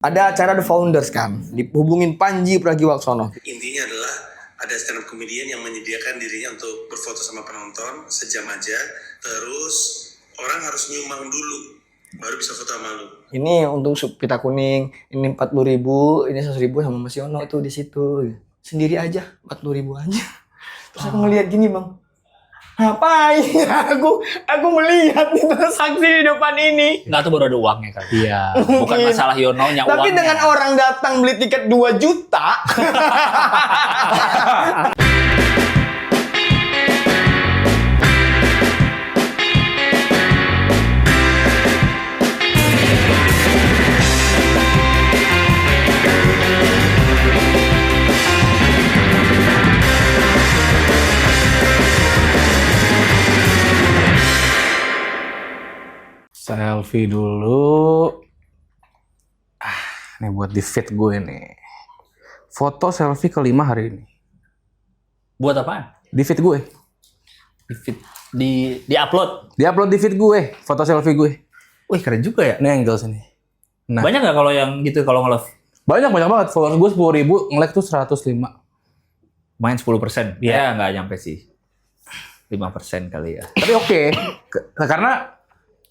Ada acara The Founders kan, dihubungin Panji Pragiwaksono. Intinya adalah ada stand up comedian yang menyediakan dirinya untuk berfoto sama penonton sejam aja. Terus orang harus nyumbang dulu baru bisa foto sama lu. Ini untung pita kuning, ini 40.000, ini 100.000 sama Mas Yono tuh di situ. Sendiri aja 40.000 aja. Terus aku ngeliat gini bang, ngapain? aku melihat nih transaksi di depan ini. Enggak tuh baru ada uangnya kan. Iya. Bukan Mungkin. masalah Yononya uangnya. Tapi dengan orang datang beli tiket 2 juta. Selfie dulu. Ini buat di feed gue nih. Foto selfie kelima hari ini. Buat apaan? Di feed gue. Di upload. Di upload di feed gue. Foto selfie gue. Wih keren juga ya. Ini angle sini. Nah. Banyak nggak kalau yang gitu kalau nge-love? Banyak banget. Followers gue 10.000, nge-like tuh 105. Main 10%. Ya nggak nyampe sih. 5% kali ya. Tapi oke. Karena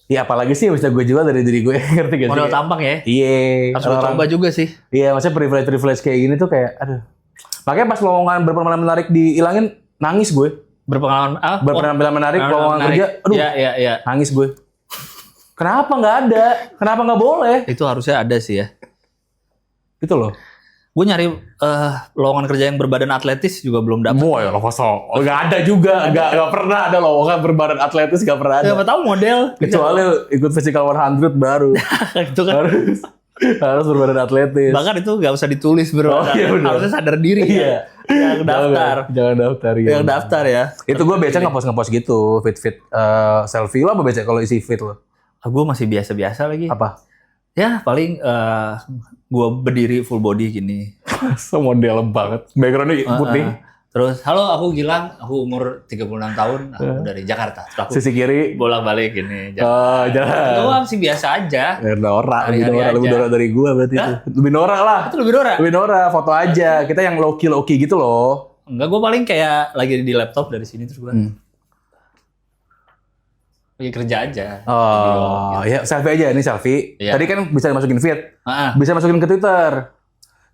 ya apalagi sih yang bisa gue jual dari diri gue. Ngerti gak sih? Modal tampang ya. Iya. Harus gue coba juga sih. Iya, maksudnya privilege kayak gini tuh kayak aduh. Makanya pas lowongan berpengalaman menarik dihilangin, nangis gue. Berpengalaman Berpengalaman menarik, lowongan kerja, aduh. Iya. Nangis gue. Kenapa nggak ada? Kenapa nggak boleh? Itu harusnya ada sih ya. Gitu loh. Gue nyari lowongan kerja yang berbadan atletis juga belum dapet. Boy, lo kosong. Nggak ada juga. Nggak pernah ada lowongan berbadan atletis, nggak pernah ada. Siapa tahu model. Kecuali ikut physical 100 baru. Itu kan. harus berbadan atletis. Bahkan itu nggak usah ditulis berbadan. iya bener. Harusnya sadar diri. Iya. Yang daftar. Jangan daftar. Iya. Yang daftar ya. Itu gue biasa ngepost gitu, fit selfie lo apa biasa kalau isi fit lo? Gue masih biasa-biasa lagi. Apa? Ya paling gue berdiri full body gini. Semodel banget. Backgroundnya putih. Terus, halo aku Gilang, aku umur 36 tahun, aku dari Jakarta. Terus aku Sisi kiri. bolak-balik gini. Oh, jalan. Doang sih biasa aja. Norak, Hari-hari lebih aja. norak dari gua berarti itu. Lebih norak lah. Itu lebih norak. Lebih norak, foto aja. Kita yang low-key gitu loh. Enggak, gue paling kayak lagi di laptop dari sini terus gue lagi kerja aja. Oh, ya selfie aja. Ini selfie. Iya. Tadi kan bisa masukin feed. Ah, Bisa masukin ke Twitter.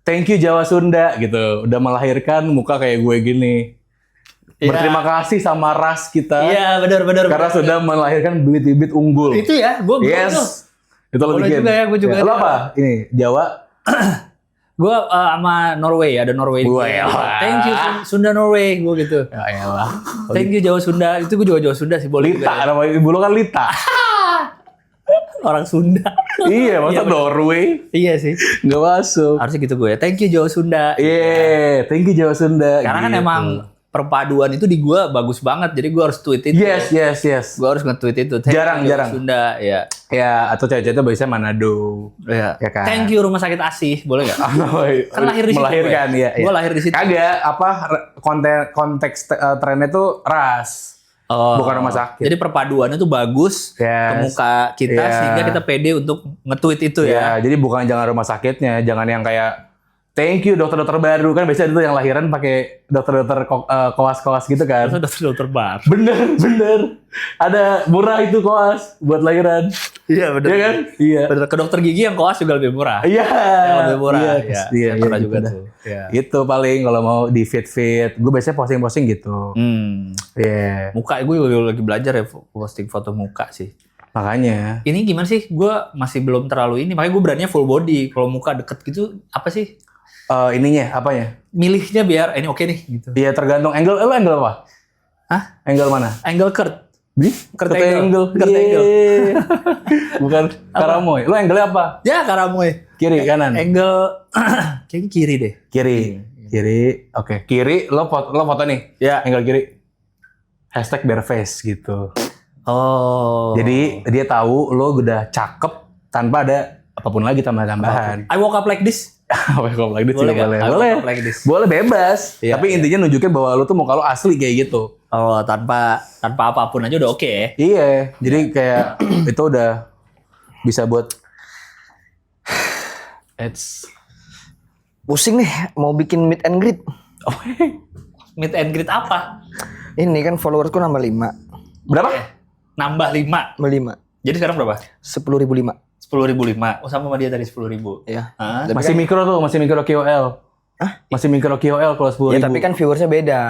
Thank you Jawa Sunda gitu. Udah melahirkan muka kayak gue gini. Iya. Berterima kasih sama ras kita. Iya, benar. Karena sudah melahirkan bibit-bibit unggul. Itu ya, gue Yes. Itu lo Boleh bikin. juga ya, gue juga. Lo apa? Ini Jawa. Gue sama Norway, ada Norway. Gua ya. Thank you Sunda Norway, gue gitu. Ya elah. Thank you Jawa Sunda, itu gue juga Jawa Sunda sih boleh. Lita, juga ya. namanya ibu lo kan Lita. Orang Sunda. Iya, masa Iya, bener. Norway Iya sih. nggak masuk. Harusnya gitu gue ya. Thank you Jawa Sunda. Iya, thank you Jawa Sunda. Karena kan Gitu. emang perpaduan itu di gue bagus banget. Jadi gue harus tweet itu. Yes. Gue harus nge-tweet itu. Thank you Jarang. Jawa Sunda, ya. Ya, atau cewek-cewek biasanya Manado. Ya. Ya kan? Thank you Rumah Sakit Asih, boleh nggak? Kan lahir di situ. Melahirkan, iya. Gue lahir di situ. Kagak, konteks trennya tuh ras. Oh. Bukan rumah sakit. Jadi perpaduannya tuh bagus ke Yes. muka kita Iya. sehingga kita pede untuk nge-tweet itu ya. Ya, jadi bukan jangan rumah sakitnya, jangan yang kayak thank you dokter-dokter baru kan biasanya itu yang lahiran pakai dokter-dokter koas-koas gitu kan. Terus dokter bar. Bener. Ada murah itu koas buat lahiran. Iya bener. Iya kan? Iya. Bener. Ke dokter gigi yang koas juga lebih murah. Iya. Yang lebih murah. Iya, Iya. iya, Saya pernah gitu juga dah. tuh. Iya. Itu paling kalau mau di feed. Gue biasanya posting gitu. Iya. Muka gue juga lagi belajar ya posting foto muka sih. Makanya. Ini gimana sih? Gue masih belum terlalu ini. Makanya gue beraninya full body. Kalau muka deket gitu apa sih? Ininya apanya? Milihnya biar ini oke nih gitu. Iya tergantung angle. Lo angle apa? Hah? Angle mana? Angle curd. Kert angle. Kert Yeay. angle. Bukan karamoy. Lo angle apa? Ya karamoy. Kiri kanan. Angle kayaknya kiri deh. Kiri. Oke. Kiri lo foto nih. Ya. Angle kiri. Hashtag bareface gitu. Oh. Jadi dia tahu lo udah cakep tanpa ada apapun lagi tambahan. I woke up like this. Welcome like this Boleh juga nggak? boleh. Welcome like this. Boleh bebas. Iya, Tapi iya. intinya nunjukin bahwa lo tuh muka lo asli kayak gitu. Oh, tanpa apapun aja udah oke ya. Iya. Jadi kayak itu udah bisa buat Pusing nih mau bikin meet and greet. Meet and greet apa? Ini kan followersku nambah 5. Berapa? Nambah 5. Nambah 5. Jadi sekarang berapa? 10.005. 10.005. Oh, sama dia tadi 10.000. Iya. Hah? Tapi Masih kan- mikro tuh, masih mikro KOL. Masih mikro KOL kalau 10.000. Ya tapi kan viewersnya beda.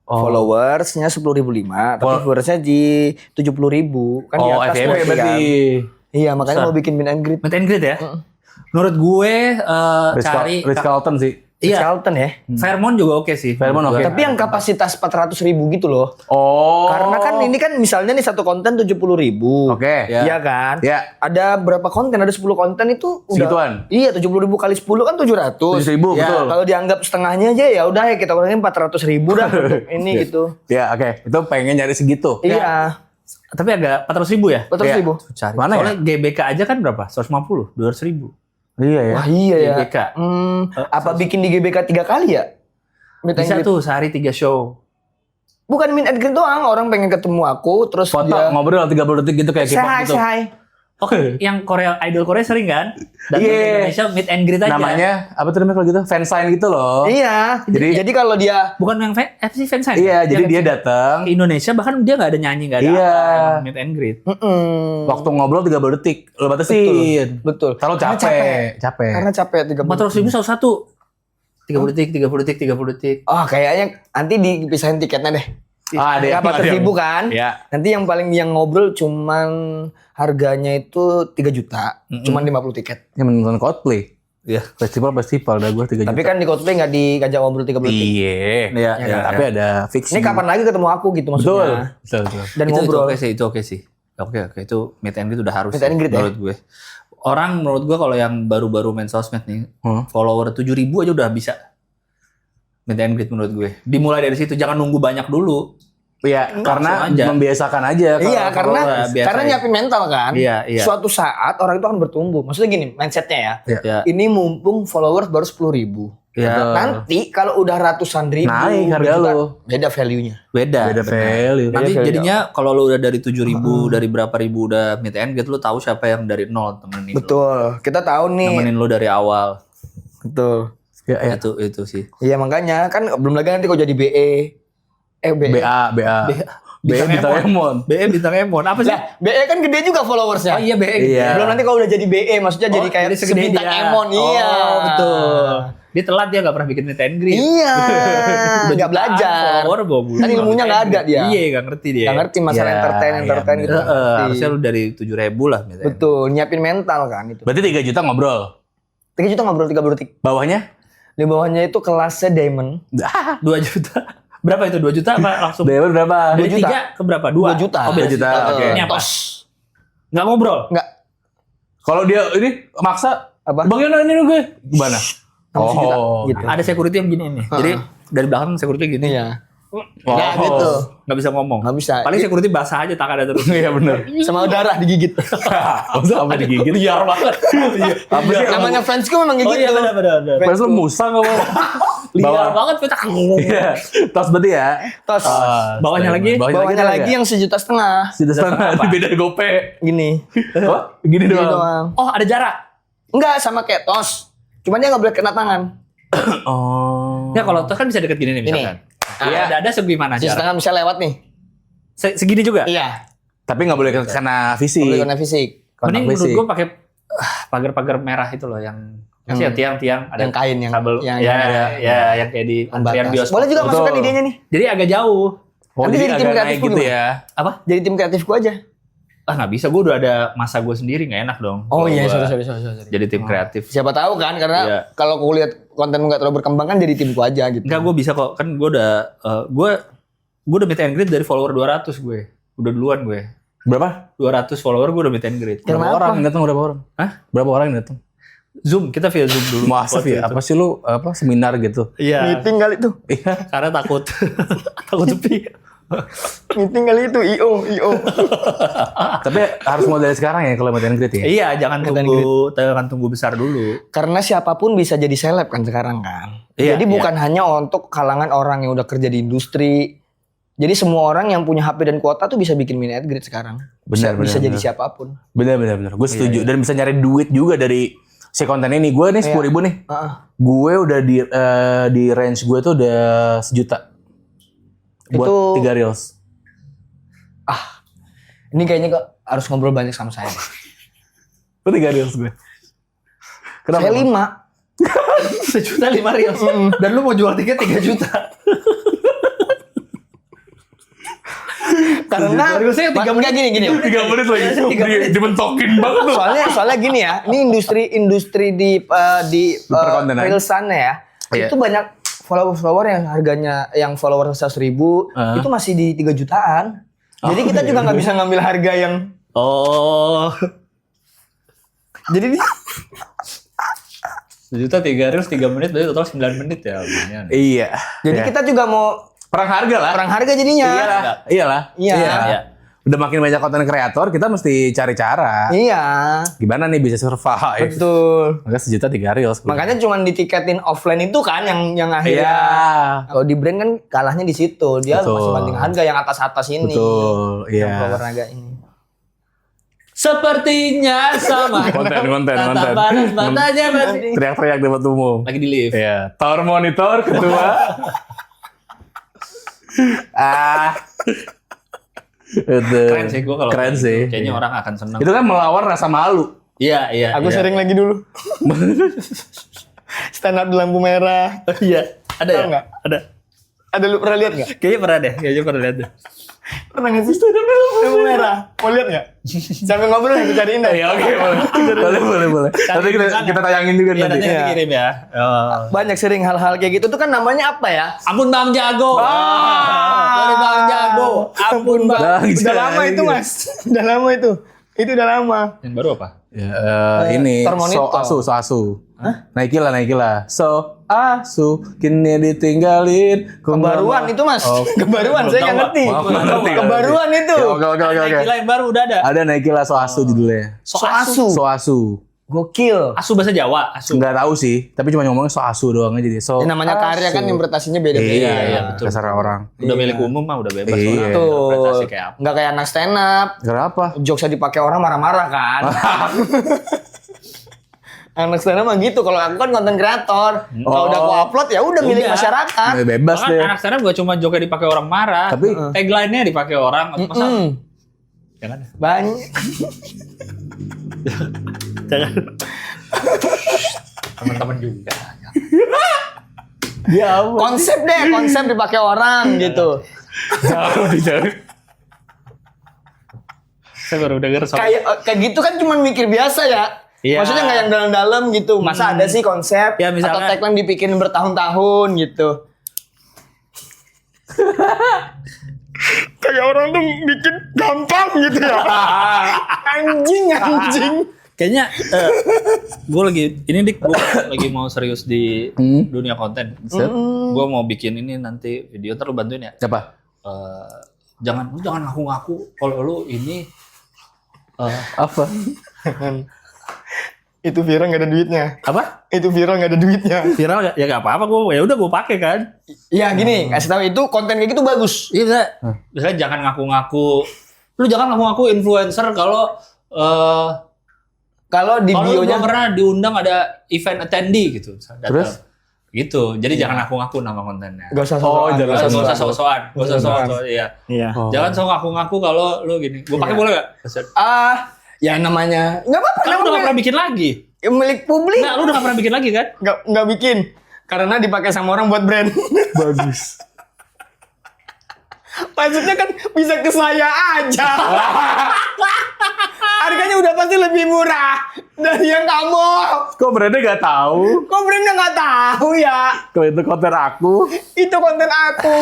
Oh. Followersnya 10.005, tapi viewersnya di 70.000. Kan di Oh, atas FYP berarti berarti. kan. Iya, makanya Besar. mau bikin meet and greet. Meet and greet ya? Menurut gue cari Ritz Carlton sih. iya, Carlton ya. Fairmont juga oke sih. Fairmont menurut oke. gue. Tapi yang kapasitas 400.000 gitu loh. Oh. Karena kan ini kan misalnya nih satu konten 70.000. Oke. Ya. Iya kan? Ya. Ada berapa konten? Ada 10 konten itu udah. Segituan? Iya, 70.000 kali 10 kan 700. 7.000, Ya, betul. kalau dianggap setengahnya aja ya udah ya kita kurangin 400.000 dah untuk ini gitu. Ya, oke. Itu pengen nyari segitu. Iya, Tapi agak 400.000 ya? 400.000. Cari. Mana ya? Soalnya GBK aja kan berapa? 150, 200.000. Iya ya. Wah iya ya. GBK. Apa bikin di GBK 3 kali ya? Meet and Bisa greet. tuh sehari 3 show. Bukan meet and greet doang, orang pengen ketemu aku terus Foto dia ngobrol 30 detik gitu kayak say K-pop hi, gitu. say hi. Oke, yang Korea idol Korea sering kan? Datang ke Iya. Indonesia meet and greet aja. Namanya apa tuh namanya kalau gitu? Fansign gitu loh. Iya. Jadi kalau dia Bukan yang sih fansign. Iya, jadi dia ke datang. Indonesia bahkan dia nggak ada nyanyi, nggak ada Iya. apa, emang meet and greet. Waktu ngobrol 30 detik. Lo batasin. betul. Kalau Karena capek. Karena capek 30. 400.000 satu-satu. 30 detik, 30 detik, 30 detik. Oh, kayaknya nanti dipisahin tiketnya deh. Ah, ada Ya, 400.000 kan? Iya. Nanti yang paling yang ngobrol cuman harganya itu 3 juta. Cuman 50 tiket. Yang menonton Coldplay. Iya. Festival dah gue 3 juta. Tapi kan di Coldplay nggak diajak ngobrol 30 detik. Iya. Iya, iya. Tapi ada fix. Ini kapan lagi ketemu aku gitu Betul. maksudnya. Betul. Dan itu ngobrol. oke sih, itu oke sih. Oke, itu meet and greet udah harus. Meet and sih, greet ya? menurut gue. Orang menurut gue kalau yang baru-baru main sosmed nih, Hmm. follower 7.000 aja udah bisa meet and greet menurut gue. Dimulai dari situ, jangan nunggu banyak dulu. Iya, karena aja. membiasakan aja. Iya, karena biasa karena ya. nyiapin mental kan. Iya, iya. Suatu saat orang itu akan bertumbuh. Maksudnya gini, mindsetnya ya. Ya, Ini mumpung followers baru 10.000. ya Nanti kalau udah ratusan ribu, Naik harga berjuta, lu. beda value-nya. beda. Beda benar. value. Nanti Beda value. jadinya kalau lu udah dari 7.000, dari berapa ribu udah meet and greet, lu tahu siapa yang dari nol temenin lu. Betul. Kita tahu nih. Nemenin lu dari awal. Betul. Ya, ya. Itu sih. Iya makanya kan belum lagi nanti kau jadi BE. BE. BA. Bintang Emon. BE bintang Emon. Apa sih? Lah, BE kan gede juga followersnya. Oh iya BE. Iya. Belum nanti kalau udah jadi BE, maksudnya jadi kayak jadi segede sebintang dia. Emon. Iya. Oh, betul. Dia telat, dia gak pernah bikin meet and greet. Iya. Udah Nggak belajar. Follower bawa bulan. Kan ilmunya nggak ada dia. Iya, gak ngerti dia. Nggak ngerti masalah Iya, entertain iya, gitu. bener. nggak ngerti. Harusnya lu dari 7.000 lah meet and greet. Betul, nyiapin mental kan itu. Berarti 3 juta ngobrol. 3 juta ngobrol 30 detik. Bawahnya? Di bawahnya itu kelasnya diamond. 2 juta. Berapa itu? 2 juta apa langsung? Bayar berapa? Dari 2 juta. 3 ke berapa? 2 2 juta. Oh, beda 2 juta, juta. oke. Ini apa? Tos. Nggak ngobrol? Enggak. Kalau dia ini maksa Apa? bagian ini gue gimana? 6 juta. Gitu. Ada security yang gini nih. Jadi dari belakang security gini. Iya. Oh. Nah, gitu. Nggak bisa ngomong. Nggak bisa. Paling security basah aja tangannya terus. Iya benar. Sama darah digigit. Masa apa digigit? Liar banget. Apa sih? Namanya fansku memang Oh gitu. iya benar. Pas lu musang apa? Liar banget petak. Iya. Tos berarti ya. Tos. Bawahnya lagi? Bawahnya lagi yang 1,5 juta. sudah sana di beda gope. Gini. Oh, gini Gini doang. doang. Oh ada jarak. Enggak sama kayak tos. Cuman dia nggak boleh kena tangan. Oh. Ya kalau tuh kan bisa deket gini nih misalkan. Iya. Ada segimana jarak? 1,5 bisa lewat nih. Segini juga? Iya. Tapi nggak boleh kena fisik. Boleh kena fisik. Mending menurut fisik. gue pakai pagar-pagar merah itu loh yang masih tiang-tiang ada Yang kain yang kabel yang yang kayak di antrian pembatas. bioskop. Boleh juga Betul. masukkan idenya nih. Jadi agak jauh. Oh, Nanti jadi jadi tim agak naik kreatifku gitu gimana? ya. Apa? Jadi tim kreatifku aja. Ah nggak bisa, gue udah ada masa gue sendiri, nggak enak dong. Oh Kalau iya, gua sorry. Jadi tim kreatif. Siapa tahu kan karena Iya. kalau aku lihat konten nggak terlalu berkembang kan jadi timku aja gitu. Enggak, gue bisa kok. Kan gue udah gue udah meet and greet dari follower 200 gue. Udah duluan gue. Berapa? 200 follower gue udah meet and greet. Berapa Kenapa? orang yang datang? Berapa orang? Hah? Berapa orang yang datang? Zoom, kita via Zoom dulu. Masa Waktu ya? itu. Apa sih lu apa seminar gitu? Iya. Meeting kali itu. Iya. Karena takut takut sepi. Meeting kali itu IO. Tapi harus mulai dari sekarang ya kalau meet and greet ya. Iya, jangan Meet and tunggu besar dulu. Karena siapapun bisa jadi seleb kan sekarang kan. Iya, Jadi iya. bukan hanya untuk kalangan orang yang udah kerja di industri. Jadi semua orang yang punya HP dan kuota tuh bisa bikin meet and greet sekarang. Benar, bisa benar, jadi benar. siapapun. Benar. Gue setuju. Dan bisa nyari duit juga dari si konten ini. Gue nih 10.000 nih. Heeh. Gue udah di range gue tuh udah 1 juta. Buat Itu- 3 reels. Ini kayaknya kok harus ngobrol banyak sama saya. Itu 3 reels gue. Kenapa? Saya 5. 1.500.000 reals. Dan lu mau jual tiket 3 juta. Karena Reelsnya 3 menit. Enggak, gini. 3 menit lagi. Dimentokin banget tuh. Soalnya gini ya, ini industri di Perkontenan. reelsannya ya. Iya. Itu banyak follower yang harganya yang follower 100.000 itu masih di 3 jutaan. Jadi kita juga nggak bisa ngambil harga yang Oh. jadi 1 juta 3 reels 3 menit berarti total 9 menit ya. lumayan. Iya. jadi Iya. kita juga mau perang harga lah. perang harga jadinya. Iyalah. Iya. Iya. Udah makin banyak konten kreator, kita mesti cari cara. Iya. Gimana nih bisa survive? Betul. Maka 1 juta 3 reels. Makanya cuma ditiketin offline itu kan yang akhirnya. Iya. Kalau di brand kan kalahnya di situ. Dia Betul. masih banding harga yang atas-atas ini. Betul. Yang Iya. follower naga ini. Sepertinya sama. Konten. Tatap balas matanya masih. Teriak-teriak di tempat umum. Lagi di lift. Iya. Tower monitor ketua. Itu. Keren sih gue kalau Keren gitu. sih. Kayaknya Iya. orang akan senang. Itu kan melawan rasa malu. Iya, iya. Aku iya. sering lagi dulu. Stand up di lampu merah. Iya. Ada Tahu ya? nggak? Ada. Ada lu pernah lihat nggak? Kayaknya pernah deh. Kayaknya pernah lihat deh. Pernah nggak sih stand up di lampu merah? Mau lihat nggak? Sampai ngobrol aku cariin deh. Iya, oke, boleh. Nanti kita tayangin juga Iya, nanti. nanti kirim ya. Oh. Banyak sering hal-hal kayak gitu tuh kan namanya apa ya? Ampun Bang Jago. Dari Bang Jago. Ampun Bang. Bang Udah lama Jago. itu mas. Udah lama itu. Itu udah lama. Yang baru apa? Ya, ini Tower monitor. so asu. Naikin lah. So asu kini ditinggalin. Kebaruan itu mas. Kebaruan saya nggak ngerti. Maaf, nggak ngerti. Kebaruan itu. Ya, oke. Gila yang baru udah ada. Ada Naikin lah so asu judulnya. So asu. So asu. Gokil. Asu bahasa Jawa. Asu. Nggak tahu sih, tapi cuma ngomongnya so asu doang aja jadi. So Ini namanya karya kan interpretasinya beda-beda. Iya, betul. Terserah orang. Udah milik umum mah udah bebas. Iya. orang Tuh. interpretasi kayak apa. Nggak kayak anak stand up. Kenapa? Jokesnya dipakai orang marah-marah kan. Anak stand up mah gitu. Kalau aku kan konten kreator. Kalau udah aku upload ya udah milik Udah. masyarakat. Bebas Bahkan deh. anak sekarang gak cuma joknya dipakai orang marah, Tapi- tagline-nya dipakai orang. Masa? Jangan. Banyak. Jangan. Teman-teman juga. Ya ampun. Konsep dipakai orang gitu. Jangan. Saya baru denger soal Kayak gitu kan cuma mikir biasa ya. Iya. Maksudnya nggak yang dalam-dalam gitu. Masa ada sih konsep Ya, misalnya- atau tagline dipikirin bertahun-tahun gitu. Kayak orang tuh bikin gampang gitu ya. Anjing. kayaknya gue lagi ini dik gue lagi mau serius di dunia konten. Gue mau bikin ini nanti video ntar lu bantuin ya. Siapa? Lu jangan ngaku-ngaku kalau lu ini Apa? Itu viral nggak ada duitnya. apa? Itu viral nggak ada duitnya. Viral gak? Ya gak apa-apa gue ya udah gue pakai kan. Ya gini, kasih tahu itu konten kayak gitu bagus. Iya bisa. Misalnya jangan ngaku-ngaku. Lu jangan ngaku-ngaku influencer kalau Kalau di kalau lu bionya belum pernah diundang ada event attendee gitu. Datang. Terus? Gitu. Jadi jangan ngaku-ngaku nama kontennya. nggak usah Oh, sosokan. jangan Gak Nggak usah sok-sokan. Gak usah sosokan. sok-sokan. Iya. Iya. Oh. Jangan sok ngaku-ngaku kalau lu gini. Gue pakai boleh gak? Ya namanya nggak apa-apa. Kan lu udah gak pernah bikin lagi. Milik publik. Nah, lu udah gak pernah bikin lagi kan? Nggak bikin. Karena dipakai sama orang buat brand. Bagus. Maksudnya kan bisa ke saya aja. Harganya udah pasti lebih murah dari yang kamu. Kok brandnya gak tahu? Kok brandnya nggak tahu ya? Kalau itu konten aku. Itu konten aku.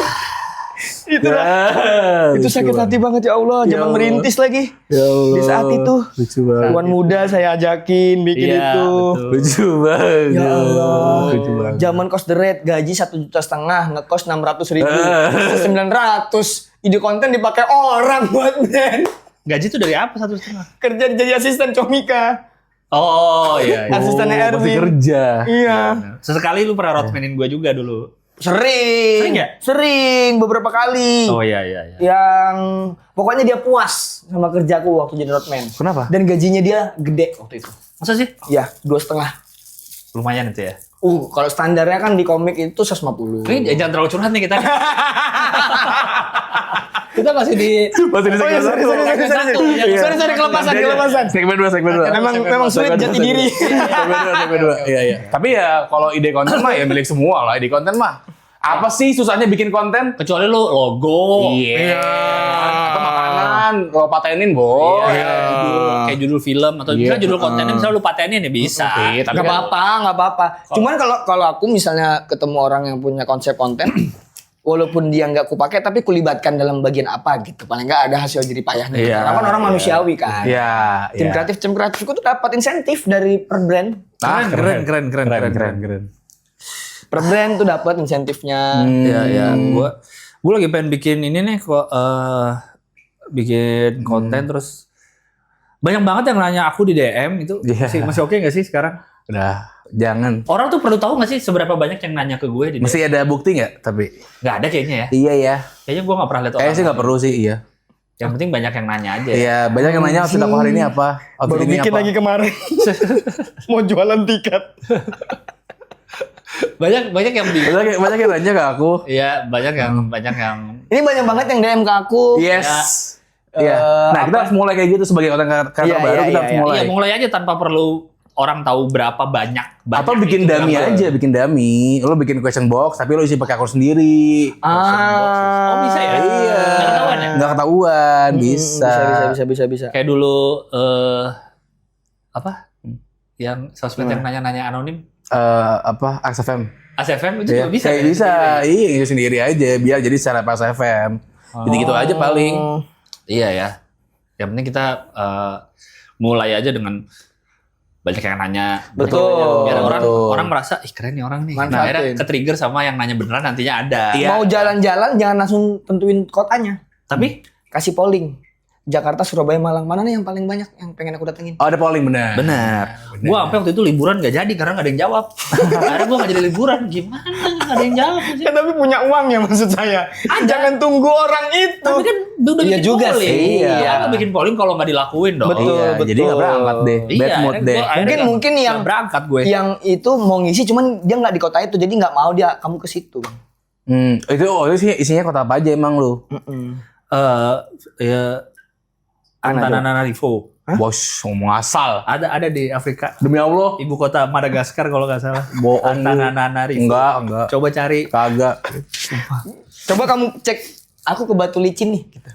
Itu sakit hati banget ya Allah. Ya Zaman Allah. merintis lagi. Ya Allah. Di saat itu. Lucu banget. Tuan muda saya ajakin bikin Iya, itu. betul. Lucu banget. Ya Allah. Lucu banget. Zaman kos the rate gaji 1,5 juta, ngekos 600.000, 900. Ide konten dipakai orang buat brand. Gaji tuh dari apa 1,5? Kerja jadi asisten Comika. Oh iya. iya. Asistennya Masih Erwin. kerja. Iya. Sesekali lu pernah roadmanin gue juga dulu. Sering. Sering ya? Sering, beberapa kali. Oh iya. Yang pokoknya dia puas sama kerjaku waktu jadi roadman. Kenapa? Dan gajinya dia gede waktu itu. Masa sih? Ya, 2,5. Lumayan itu ya. Kalau standarnya kan di komik itu 150. Ini jangan terlalu curhat nih kita. Kita masih di Masih di segmen satu. Sorry, kelepasan. Segmen 2. Memang sulit jati diri. Segmen 2. Iya. Tapi ya kalau ide konten mah ya milik semua lah. Ide konten mah apa sih susahnya bikin konten? kecuali lu logo. Iya. Atau makanan lo patenin, Bo. Kayak judul film atau misalnya judul kontennya misalnya lu patenin ya bisa. Tapi Nggak apa-apa. Cuman kalau aku misalnya ketemu orang yang punya konsep konten, walaupun dia nggak kupakai, tapi kulibatkan dalam bagian apa gitu. Paling nggak ada hasil jerih payahnya. Iya, Karena kan orang manusiawi kan. Iya. Tim kreatifku tuh dapat insentif dari per brand. Keren. Per brand tuh dapat insentifnya. Iya. Gua lagi pengen bikin ini nih kok bikin konten terus banyak banget yang nanya aku di DM itu masih oke nggak sih sekarang? Udah, jangan. Orang tuh perlu tahu nggak sih seberapa banyak yang nanya ke gue di DM? Mesti ada bukti nggak? Tapi Nggak ada kayaknya ya. iya ya. Kayaknya gue nggak pernah lihat orang. Kayaknya sih nggak perlu sih, iya. Yang penting banyak yang nanya aja. Iya, banyak yang nanya outfit aku hari ini apa? Outfit Baru ini bikin apa? lagi kemarin. Mau jualan tiket. Banyak yang bingung. Banyak yang nanya ke aku. Iya, banyak yang Ini banyak banget yang DM ke aku. Yes. Iya. Nah, kita harus mulai kayak gitu sebagai konten kreator Iya, baru, iya, kita harus iya. mulai. Iya, mulai aja tanpa perlu orang tahu berapa banyak. Atau bikin itu dummy berapa. aja, bikin dummy. Lo bikin question box, tapi lo isi pakai akun sendiri. Oh, bisa ya? Iya. Nggak ketahuan ya? Nggak ketahuan, bisa. Bisa. Kayak dulu apa? Yang sosmed yang nanya-nanya anonim. AXFM. ASFM itu Iya, juga bisa. kayak kan? bisa. Iya, itu sendiri aja biar jadi secara pas FM. Gitu-gitu aja paling. Iya ya. Yang penting kita mulai aja dengan banyak yang nanya. Betul, Biar betul. orang merasa, ih keren nih orang nih. Nah, Manfaatin. akhirnya ke-trigger sama yang nanya beneran nantinya ada. Iya. Mau jalan-jalan jangan langsung tentuin kotanya. Tapi Kasih polling. Jakarta, Surabaya, Malang. Mana nih yang paling banyak yang pengen aku datengin? Oh, ada polling benar. benar. Gua sampai waktu itu liburan gak jadi karena gak ada yang jawab. Akhirnya gua gak jadi liburan. Gimana gak ada yang jawab sih? Tapi punya uang ya maksud saya. Jangan tunggu orang itu. Tapi kan udah Iya bikin juga polling. sih. Iya. Iya. Kan bikin polling kalau gak dilakuin dong. Betul. Iya, jadi nggak berangkat deh. Iya, Bad mood akhirnya deh. gua akhirnya Mungkin nggak yang berangkat gue. Yang itu mau ngisi cuman dia nggak di kota itu jadi nggak mau dia kamu ke situ. Itu isinya kota apa aja emang lu? Ya Antananarivo. Bos, ngomong asal. Ada di Afrika. Demi Allah. Ibu kota Madagaskar kalau nggak salah. Bohong lu. Antananarivo. Enggak. Coba cari. Kagak. Coba kamu cek aku ke Batu Licin nih. Gitu.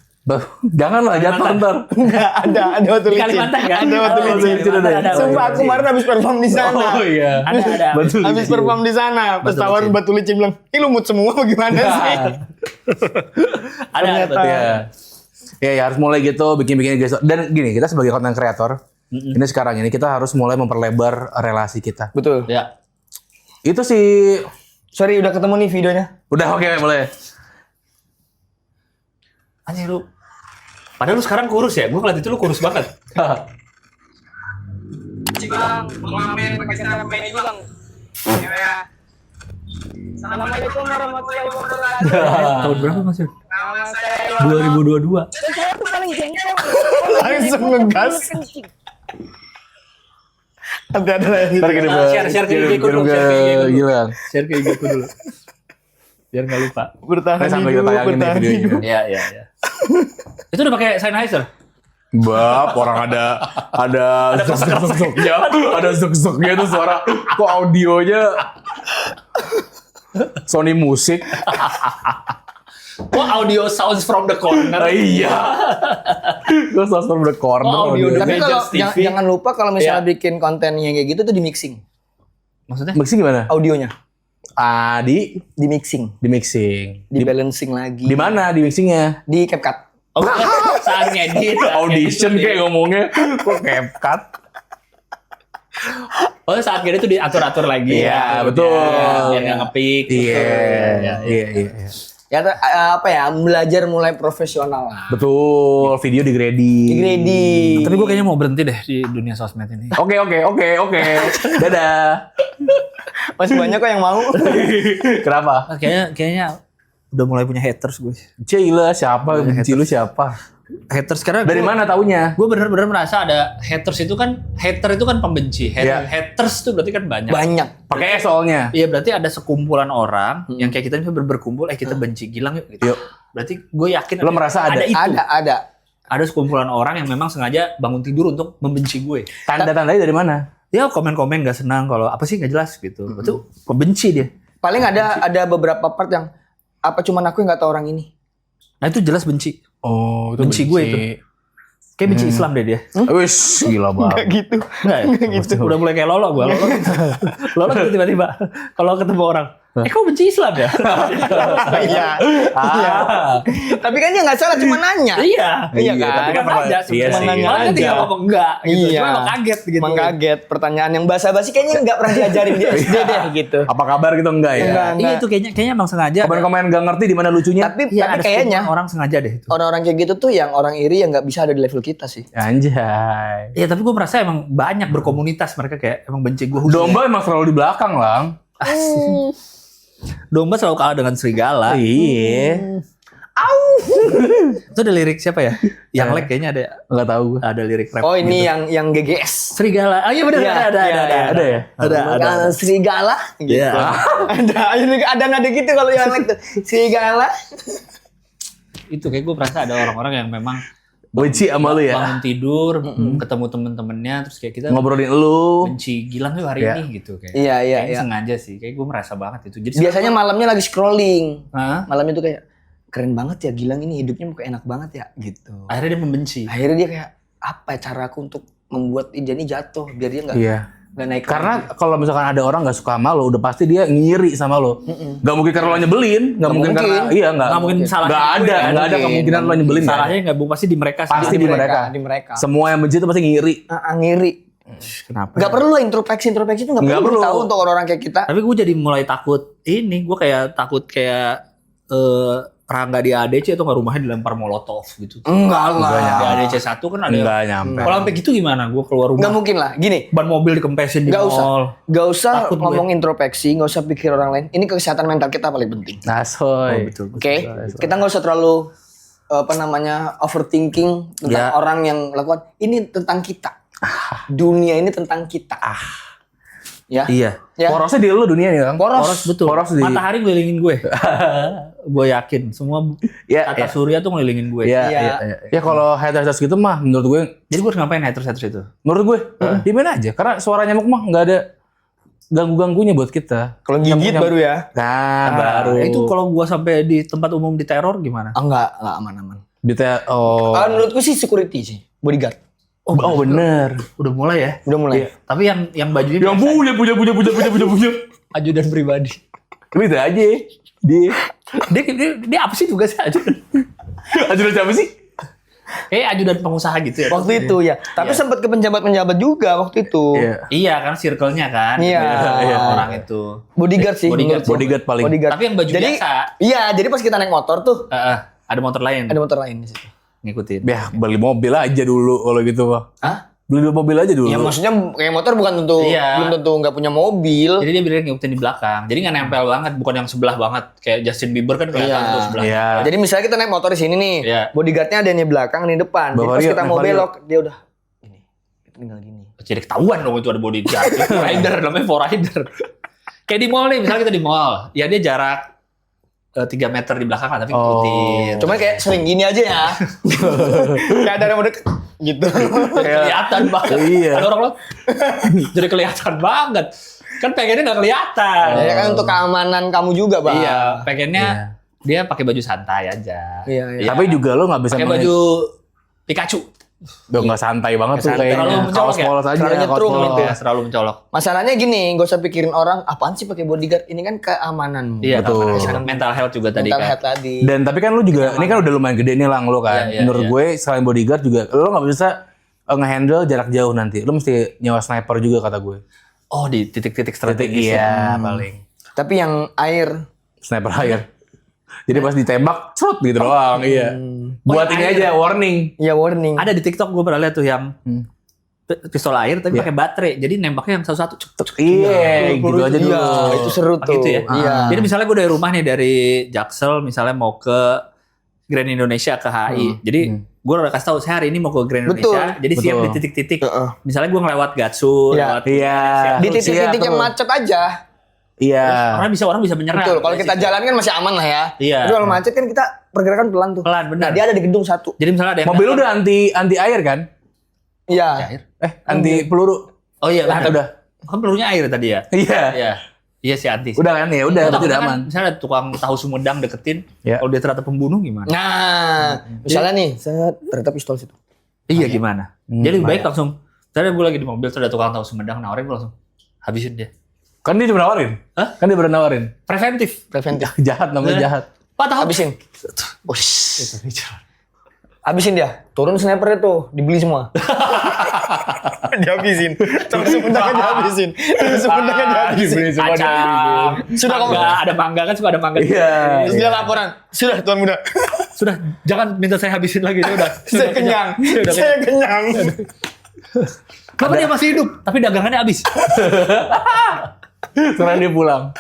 Jangan lah, jatuh ntar. Enggak ada Batu Di Licin. Kalimantan kan? Ada Batu Oh, Licin. Kalimantan ada. Sumpah aku kemarin habis perform di sana. Oh iya. Ada. Betul. Habis perform di sana, pas Batu tawarin Licin. Batu Licin bilang, "Ih lumut semua bagaimana sih?" Ada. Ternyata. Betul. Ya harus mulai gitu, bikin-bikin guys. Dan gini, kita sebagai content creator, ini sekarang ini kita harus mulai memperlebar relasi kita. Betul. Ya. Itu sih, Sorry udah ketemu nih videonya. udah oke boleh. Anjir lu. Padahal lu sekarang kurus ya. Gue ngeliat itu lu kurus banget. Bang, mau ngamen pakai cara ini Bang. Assalamualaikum warahmatullahi wabarakatuh. Tahun berapa Mas Yud? Nama saya 2022. langsung ngegas. Nanti ada lagi. Ntar gini, Bang. Share ke IG ku dulu, Kirim share ke IG ku dulu. Gila. Share ke IG ku dulu. Biar nggak lupa. Bertahan Sampai kita hidup, tayangin nih bertahan videonya. hidup. Iya. Itu udah pakai Sennheiser? Bab, orang ada zok-zoknya, ada zok-zoknya tuh suara. Kok audionya Sony Music? Oh, audio sounds from the corner. Iya. Gue sound from the corner. Oh, audio audio. Tapi kalau Gadgets TV. jangan lupa kalau misalnya Iya. bikin kontennya kayak gitu tuh di mixing Maksudnya? Mixing gimana? audionya, Di mixing, mixing. di balancing lagi. Di mana di mixingnya? Di CapCut. Oh, saat ngedit. Audition kayak ngomongnya. Kok CapCut? Oh, saat ngedit tuh diatur-atur lagi. Iya, betul. Biar nggak nge-pick. Iya. Ya apa ya, belajar mulai profesional lah. Betul, video di grading. Di grading. Tapi gue kayaknya mau berhenti deh di dunia sosmed ini. Oke. Dadah. Masih banyak kok yang mau. Kenapa? Kayaknya udah mulai punya haters gue. Cila siapa? Benci lu siapa? Haters karena Dari mana taunya? Gue benar-benar merasa ada haters itu kan pembenci. Iya. Haters itu berarti kan banyak. Banyak. Pakai S soalnya. Iya berarti ada sekumpulan orang yang kayak kita misalnya berkumpul, kita benci Gilang yuk gitu. Yuk. Berarti gue yakin Lo merasa ada? itu. Ada. Ada sekumpulan orang yang memang sengaja bangun tidur untuk membenci gue. Tanda-tandanya dari mana? Ya komen-komen gak senang kalau apa sih gak jelas gitu. Itu pembenci dia. Paling ada beberapa part yang apa cuman aku yang nggak tahu orang ini. Nah itu jelas benci. Oh, itu Benci gue itu. Kayak benci Islam deh dia. Wis, gila banget. Gitu. Enggak ya? Gitu. Udah mulai kayak Lolo gue. Lolo gitu tiba-tiba kalau ketemu orang. Kok benci Islam ya? Iya. Iya. Tapi kan dia nggak salah cuma nanya. Iya. Iya kan? Tapi kan Iya aja sih. cuma nanya Malah aja. dia Dia ngomong enggak gitu. Iya. Cuma emang kaget gitu. Emang kaget. Pertanyaan yang basa-basi kayaknya nggak pernah diajarin di SD deh gitu. Apa kabar gitu enggak ya? Enggak. Iya itu kayaknya emang sengaja. Komen-komen gak ngerti di mana lucunya. Tapi Iya, tapi ada kayaknya orang sengaja deh itu. orang-orang kayak gitu tuh yang orang iri yang nggak bisa ada di level kita sih. Anjay. Iya tapi gue merasa emang banyak berkomunitas mereka kayak emang benci gue. Domba emang selalu di belakang, Lang. Domba selalu kalah dengan serigala. Iya. Itu ada lirik siapa ya? Yang like kayaknya ada Enggak tahu gue. ada lirik rap. Oh ini gitu. yang GGS. Serigala. Oh iya benar Iya, ada iya, ada ya? Ada. Kalau serigala gitu. Iya. ada nada gitu kalau yang like tuh. Serigala. Itu kayak gue merasa ada orang-orang yang memang Benci sama lu ya. bangun tidur, ketemu temen-temennya, terus kayak kita Ngobrolin lu. benci Gilang yuk hari Iya. ini gitu kayak. Iya, iya, Kayaknya iya. sengaja sih, kayak gue merasa banget itu. Jadi Biasanya malamnya lagi scrolling. Hah? Malamnya tuh kayak keren banget ya Gilang ini hidupnya kayak enak banget ya gitu. Akhirnya dia membenci. Akhirnya dia kayak apa ya cara aku untuk membuat dia ini jatuh biar dia nggak Iya. naik. Karena kalau misalkan ada orang nggak suka sama lo, udah pasti dia ngiri sama lo. Gak mungkin karena lo nyebelin, gak mungkin karena iya Nggak mungkin salahnya nggak gue ada, kan. nggak ada kemungkinan lo nyebelin. nggak ada. Salahnya nggak bu, pasti di mereka sih. Pasti di mereka. Di mereka. Semua yang benci itu pasti ngiri. Ngiri. Kenapa? Nggak perlu lah introspeksi itu nggak Nggak perlu perlu. tahu untuk orang-orang kayak kita. Tapi gue jadi mulai takut. Ini gue kayak takut kayak Rangga di ADC atau nggak rumahnya dilempar molotov gitu. Enggak Di lah. ADC 1 kan ada. Nggak nyampe. Kalau sampai gitu gimana? Gue keluar Nggak rumah. mungkin lah. Gini. Ban mobil dikempesin di Nggak usah. mall. Gak usah Takut ngomong introspeksi, gak usah pikir orang lain. Ini kesehatan mental kita paling penting. Nasoy. Betul. Oke, kita nggak usah terlalu overthinking tentang Ya. orang yang lakukan. Ini tentang kita. Dunia ini tentang kita. Ya. Iya. Ya. Porosnya di lu dunia nih, Bang. Poros. Betul. Poros di- Matahari ngelilingin gue. Gue yakin semua Iya, tata iya. surya tuh ngelilingin gue. Iya, Iya. iya. Ya kalau haters gitu mah menurut gue Jadi gue harus ngapain haters itu? menurut gue dimain aja karena suara nyamuk mah nggak ada ganggu-ganggunya buat kita. Kalau gigit baru ya. Nah, baru Itu kalau gue sampai di tempat umum diteror gimana? Enggak aman-aman. oh. Kalau menurutku sih security sih, bodyguard. Oh, bener. Udah mulai ya. Udah mulai. Tapi yang bajunya Yang biasa. punya. Ajudan pribadi. Itu aja. Dia apa sih tugasnya ajudan? Ajudan siapa sih? Kayak ajudan pengusaha gitu ya. Waktu itu ya. Tapi sempat ke penjabat-penjabat juga waktu itu. Iya. Iya kan circle-nya kan. Iya. Iya, orang itu. Bodyguard sih. Bodyguard. menurutku. Bodyguard paling. Bodyguard. Tapi yang baju jadi, biasa. Iya, jadi pas kita naik motor tuh Ada motor lain ada motor lain di situ. ngikutin. Ya, beli mobil aja dulu kalau gitu, Bang. Hah? Beli mobil aja dulu. Ya maksudnya kayak motor bukan tentu Iya. belum tentu nggak punya mobil. Jadi dia bilang ngikutin di belakang. Jadi nggak nempel banget, bukan yang sebelah banget. Kayak Justin Bieber kan kelihatan Iya. tuh sebelah. Iya. Jadi misalnya kita naik motor di sini nih, Iya. bodyguardnya ada yang di belakang, yang di depan. Jadi Bawa pas Rio, kita mau Bawa Rio. belok, dia udah gini, kita tinggal gini. Jadi ketahuan dong itu ada bodyguard. Itu rider namanya for rider. Kayak di mall nih, misalnya kita di mall, ya dia jarak 3 meter di belakang lah, tapi ngikutin. Cuma kayak sering gini aja ya. Kayak ada yang mau deket gitu. Kelihatan banget. Iya. Ada orang lo, jadi kelihatan banget. Kan pengennya nggak kelihatan. Ya kan untuk keamanan kamu juga, Bang. Iya, pengennya dia pakai baju santai aja. Iya, iya. Tapi juga lo nggak bisa Pakai baju Pikachu. Udah nggak santai banget tuh Santai. Terlalu kayaknya. mencolok Kaos ya? polos aja. Terlalu kaos nyetrum polos. gitu Ya, terlalu mencolok. Masalahnya gini, gak usah pikirin orang apaan sih pakai bodyguard. Ini kan keamananmu. Iya, Betul. kan mental health juga tadi Mental kan. health tadi. Dan tapi kan lu juga, ini kan udah lumayan gede nih Lang lu kan. Iya, iya, Menurut iya. gue selain bodyguard juga, lo nggak bisa ngehandle jarak jauh nanti. Lo mesti nyewa sniper juga kata gue. Oh, di titik-titik Titik strategis. iya paling. Tapi yang air Sniper air. Jadi pas ditembak, cerut gitu doang. Iya. Buat Oh, ini yang aja warning. ya warning. Ada di TikTok gue pernah lihat tuh yang pistol air tapi pakai baterai. Jadi nembaknya yang satu-satu. Iya, gitu aja dulu. Iya, itu seru tuh. Gitu ya. Iya. Jadi misalnya gue dari rumah nih dari Jaksel misalnya mau ke Grand Indonesia ke HI. Jadi gue udah kasih tahu saya hari ini mau ke Grand Indonesia. Jadi siap di titik-titik. Misalnya gue ngelewat Gatsu, Iya. lewat Di titik-titik yang macet aja. Iya. orang bisa menyerang. Betul. Kalau kita jalan kan masih aman lah ya. Iya. Tapi kalau macet kan kita pergerakan pelan tuh. Pelan, benar. Nah, dia ada di gedung satu. Jadi misalnya ada yang Mobil lu udah anti air kan? Iya. air. Anti peluru. Oh iya, Nah, benar. udah. Kan pelurunya air tadi ya. Iya. Iya. Iya sih anti. Udah kan ya, udah berarti udah Kan aman. misalnya ada tukang tahu Sumedang deketin, Iya. kalau dia ternyata pembunuh gimana? Nah, misalnya nih, set, ternyata pistol situ. Iya gimana? Jadi lebih baik bahaya. langsung. Tadi gue lagi di mobil, terus ada tukang tahu Sumedang nawarin, gue langsung habisin dia. Kan dia cuma nawarin. Hah? Kan dia baru nawarin. Preventif. Preventif. Jahat namanya Bener. jahat. Pak tahu? Habisin. Ush. Habisin dia. Turun snipernya tuh, dibeli semua. Dihabisin. Sampai sepundaknya dihabisin. Sampai sepundaknya dihabisin. Kacang. Sudah kamu. Mangga, ada mangga kan suka ada mangga. Iya. Terus dia laporan. Sudah Tuan Muda. Sudah, jangan minta saya habisin lagi. Ya udah. Saya kenyang. Sudah Saya kenyang. Kenapa dia masih hidup? Tapi dagangannya habis. Sekarang dia pulang.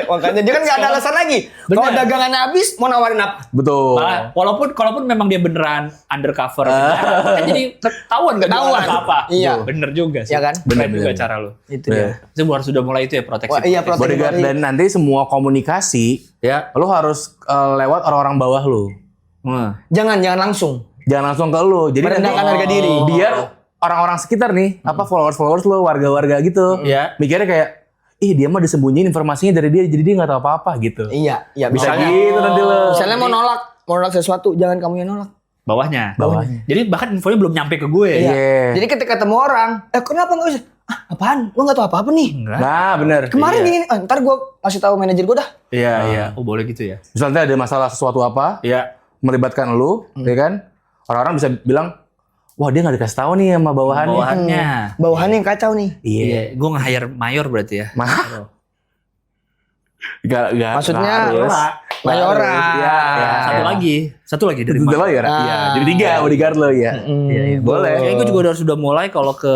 Makanya dia kan nggak ada alasan lagi. Kalau Bener. dagangannya habis, mau nawarin apa? Betul. Malah, walaupun memang dia beneran undercover, kan jadi ketahuan gak Ketahuan. apa-apa. Iya. Bener juga sih. Iya kan? Bener Bener, juga bener. cara lu. Itu Bener. dia. Itu harus sudah mulai itu ya proteksi. Wah, iya, proteksi. Bodyguard dan nanti semua komunikasi Ya. lu harus lewat orang-orang bawah lu. Jangan langsung. Jangan langsung ke lu. Jadi nanti Merendahkan harga diri. biar orang-orang sekitar nih, followers lu, warga-warga gitu. Iya. Mikirnya kayak, ih dia mah disembunyiin informasinya dari dia, jadi dia nggak tahu apa-apa gitu. Iya, Bisa misalnya. gitu nanti lu. Misalnya mau nolak sesuatu, jangan kamu yang nolak. Bawahnya. Bawahnya. Jadi bahkan infonya belum nyampe ke gue. Iya. Jadi ketika ketemu orang, kenapa nggak usah? Apaan? Gua nggak tahu apa-apa nih. Enggak. Nah bener. Kemarin Iya. gini, ntar gua kasih tahu manajer gua dah. Iya, iya. Oh, boleh gitu ya. Misalnya ada masalah sesuatu apa, Iya. melibatkan lu, ya kan? Orang-orang bisa bilang, wah dia nggak dikasih tahu nih sama bawahannya. Bawahannya. Bawahannya yang kacau nih. Iya. Gue nge-hire mayor berarti ya. Gak, Maksudnya harus. Mayora. Iya. Ya, satu lagi dari Itu mayor. lagi ya? Iya. Jadi 3 bodyguard lo ya. Iya, iya. Boleh. Kayaknya gue juga sudah mulai kalau ke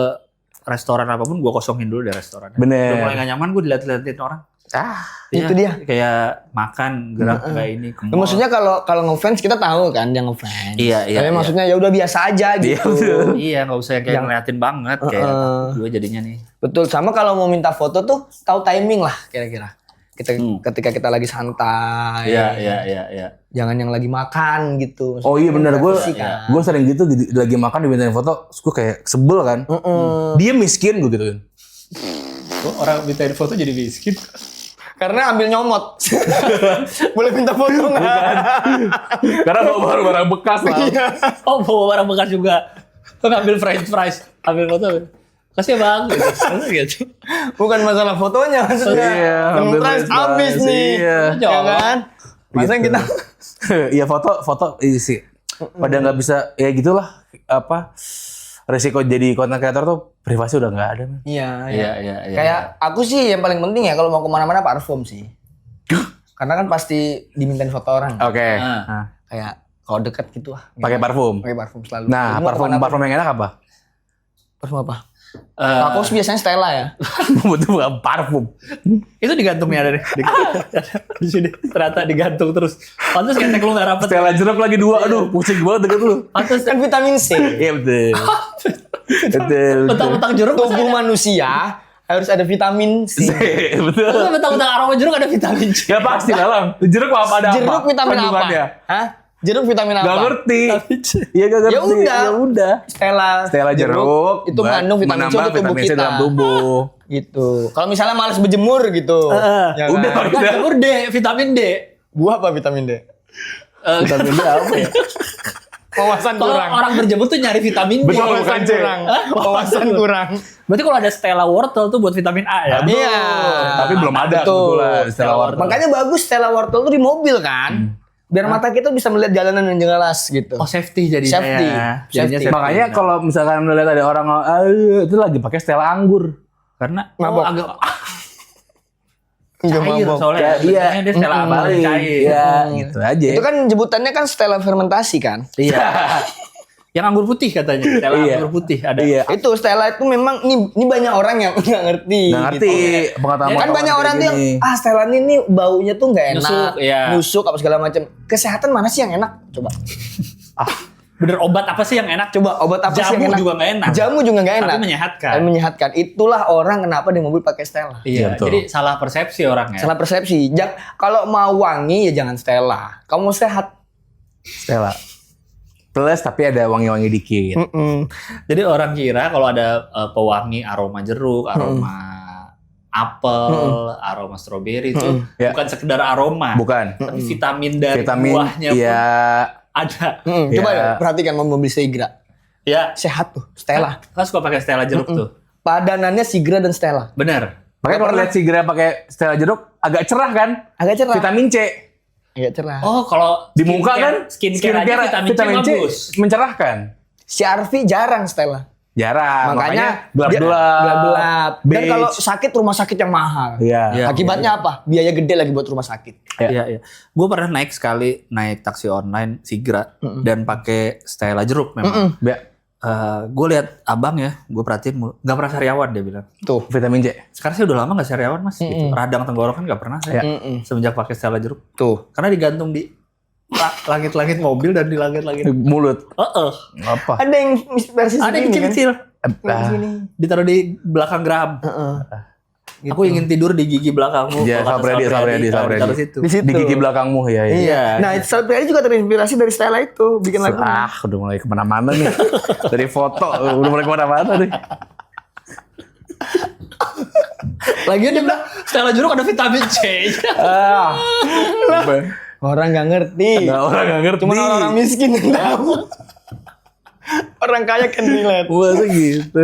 restoran apapun gue kosongin dulu deh restoran. Bener. Udah mulai gak nyaman gue dilihat-lihatin orang. Itu dia. Kayak makan gerak kayak ini. ke mall. Maksudnya kalau ngefans kita tahu kan dia ngefans. Iya, iya, Tapi iya. maksudnya ya udah biasa aja gitu. Iya nggak usah kayak ngeliatin banget kayak gue jadinya nih. Betul, sama kalau mau minta foto tuh tahu timing lah kira-kira. Ketika kita lagi santai. Iya. Jangan yang lagi makan gitu. Oh iya bener, gue Privacy kan. sering gitu lagi makan dimintain foto, terus gue kayak sebel kan. Dia miskin gue gituin. Orang mintain foto jadi miskin. Karena ambil nyomot. Boleh minta foto nggak? Karena bawa barang bekas lah. Oh bawa barang bekas juga. Ngambil french fries, ambil foto. Kasih ya bang. Gitu. Bukan masalah fotonya maksudnya. Iya, ambil Price price, habis nih. iya. Ya kan? Masa Gitu. kita Iya foto sih. Pada nggak bisa ya gitulah apa resiko jadi content creator tuh privasi udah nggak ada. Man. Iya. Iya. Kayak aku sih yang paling penting ya kalau mau kemana-mana parfum sih. Karena kan pasti dimintain foto orang. Oke. Ah. Nah, Kayak kalau dekat gitu lah. pakai parfum. Pakai parfum selalu. Nah, Jadi mau kemana-mana parfum yang enak apa? Parfum apa? Aku biasanya Stella ya. Betul bukan parfum. Itu digantungnya ada deh. Di sini ternyata digantung terus. Pantes ketek lu nggak rapet. Stella jeruk lagi 2. Aduh, pusing banget deket lu. Pantes Kan vitamin C. Iya betul. Betul. Mentang-mentang jeruk Tubuh manusia harus ada vitamin C. Betul. Terus mentang-mentang aroma jeruk ada vitamin C. Ya pasti lah, Lang. Jeruk apa ada apa? Jeruk vitamin apa? Kandungannya? Hah? Jeruk vitamin apa? Gak ngerti. Vitamin C. Iya gak ngerti. Ya udah. Ya udah. Stella Jeruk itu mengandung vitamin C menambah untuk tubuh vitamin C kita. dalam tubuh. Gitu. Kalau misalnya malas berjemur gitu. ya kan? Udah. Jamur D, vitamin D. Buah apa vitamin D? Vitamin D apa ya? Wawasan Kalau kurang. orang berjemur tuh nyari vitamin D. Betul, Wawasan bukan C. kurang. Wawasan kurang. Berarti kalau ada Stella wortel tuh buat vitamin A ya? Iya. Tapi belum ada Betul. kebetulan Stella wortel. Makanya bagus Stella wortel tuh di mobil kan. Biar mata kita bisa melihat jalanan yang jelas gitu. Oh safety jadinya Safety. ya. Jadinya Safety. Makanya kalau misalkan melihat ada orang itu lagi pakai Stella anggur. karena Mabok. agak Nggak cair mabok. soalnya. Ya, iya. Bentuknya dia Stella balik cair. Iya, gitu aja. Itu kan jembutannya kan Stella fermentasi kan. Iya. Yang anggur putih katanya. Stella Iya. anggur putih ada. Iya. Itu Stella itu memang ini banyak orang yang nggak ngerti. Nggak ngerti Gitu. pengetahuan. Kan banyak orang tuh yang Stella ini baunya tuh nggak enak, Nusuk, iya. nusuk apa segala macam. Kesehatan mana sih yang enak? Coba. Bener, obat apa sih yang enak? Coba obat apa sih yang Jamu enak? juga nggak enak. Jamu juga nggak enak. Tapi menyehatkan. Tapi menyehatkan. Itulah orang kenapa di mobil pakai Stella. Iya, betul. jadi salah persepsi orangnya. Salah persepsi. Kalau mau wangi ya jangan Stella. Kamu mau sehat. Stella. Plus tapi ada wangi-wangi dikit. Jadi orang kira kalau ada pewangi aroma jeruk, aroma apel, aroma stroberi itu Ya. bukan sekedar aroma, Bukan. tapi vitamin dari Vitamin buahnya pun ya ada. Coba Ya. ya, perhatikan mau mobil Segra. Ya, Sehat tuh, Stella. kan suka pakai Stella jeruk tuh. Padanannya Segra dan Stella. Bener. makanya kalau lihat si Gra pakai Stella jeruk agak cerah kan? Agak cerah. Vitamin C. Agak cerah. Oh, kalau Di muka kan skincare aja vitamin C bagus. mencerahkan. Si Arfi jarang Stella. Jarang. Makanya gelap-gelap. gelap-gelap. Dan Beige. kalau sakit rumah sakit yang mahal. Iya. Iya. Akibatnya apa? Biaya gede lagi buat rumah sakit. Iya, iya. Gue pernah naik taksi online Sigra dan pakai Stella jeruk memang. Ya, Gue lihat abang ya, gue perhatiin nggak pernah sariawan dia bilang. Tuh. vitamin C. Sekarang saya udah lama nggak sariawan mas, gitu. Radang tenggorokan nggak pernah saya. Semenjak pakai Stella jeruk. Tuh. Karena digantung di langit-langit mobil dan di langit-langit. Mulut. Apa? Ada yang versi Ada yang segini kan? kecil-kecil. Segini. Ditaruh di belakang geram. Aku ingin tidur di gigi belakangmu. Ya, Kalau kata Sapredi. ditaruh situ. Di situ. Di gigi belakangmu ya. Iya. Nah, Sapredi juga terinspirasi dari Stella itu, bikin lagu. Udah mulai kemana-mana nih. Dari foto, udah mulai kemana-mana nih. Lagian dia bilang Stella jeruk ada vitamin C. Ah. Orang nggak ngerti. Nah, orang nggak ngerti. Cuma orang miskin yang tahu. Orang kaya kan relate. Masa gitu.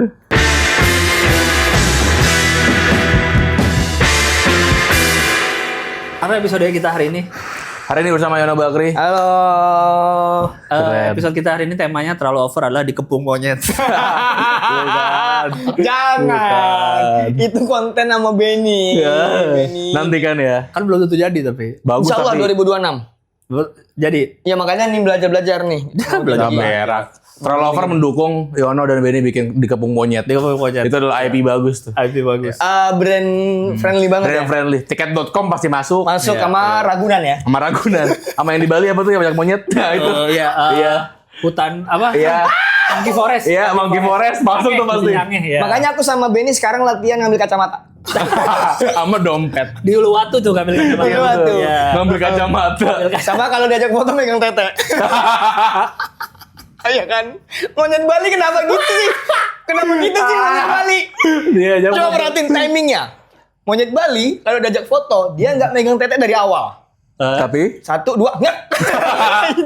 Apa episode kita hari ini? Hari ini bersama Yono Bakri. Halo. Keren. Episode kita hari ini temanya terlalu over adalah dikepung monyet. Bukan. Jangan. Itu konten sama Benny. Ya. Benny. Nantikan ya. Kan belum tentu jadi tapi. Bagus Insya Allah tapi 2026. Jadi Ya makanya nih belajar-belajar nih. belajar nggak berak. Terlalu over mendukung Yono dan Benny bikin dikepung monyet. dikepung monyet. Itu adalah IP bagus tuh. IP bagus. Brand friendly banget Brand ya. friendly. Tiket.com pasti masuk. Masuk Iya, sama Ragunan ya. Sama Ragunan. Sama yang di Bali apa tuh yang banyak monyet? Nah itu. Iya. Iya. Hutan apa? Iya. Monkey Forest. Iya, Monkey Forest masuk tuh pasti. Ya. Makanya aku sama Benny sekarang latihan ngambil kacamata. Sama dompet. Di Uluwatu tuh ngambil kacamata. Di Uluwatu. Iya. Ngambil kacamata. Sama kalau diajak foto megang tete. Iya kan? Monyet Bali kenapa gitu sih? Kenapa gitu sih monyet Bali? Dia aja. Coba perhatiin timingnya. Monyet Bali kalau diajak foto dia nggak megang tete dari awal. Tapi 1, 2, nggak.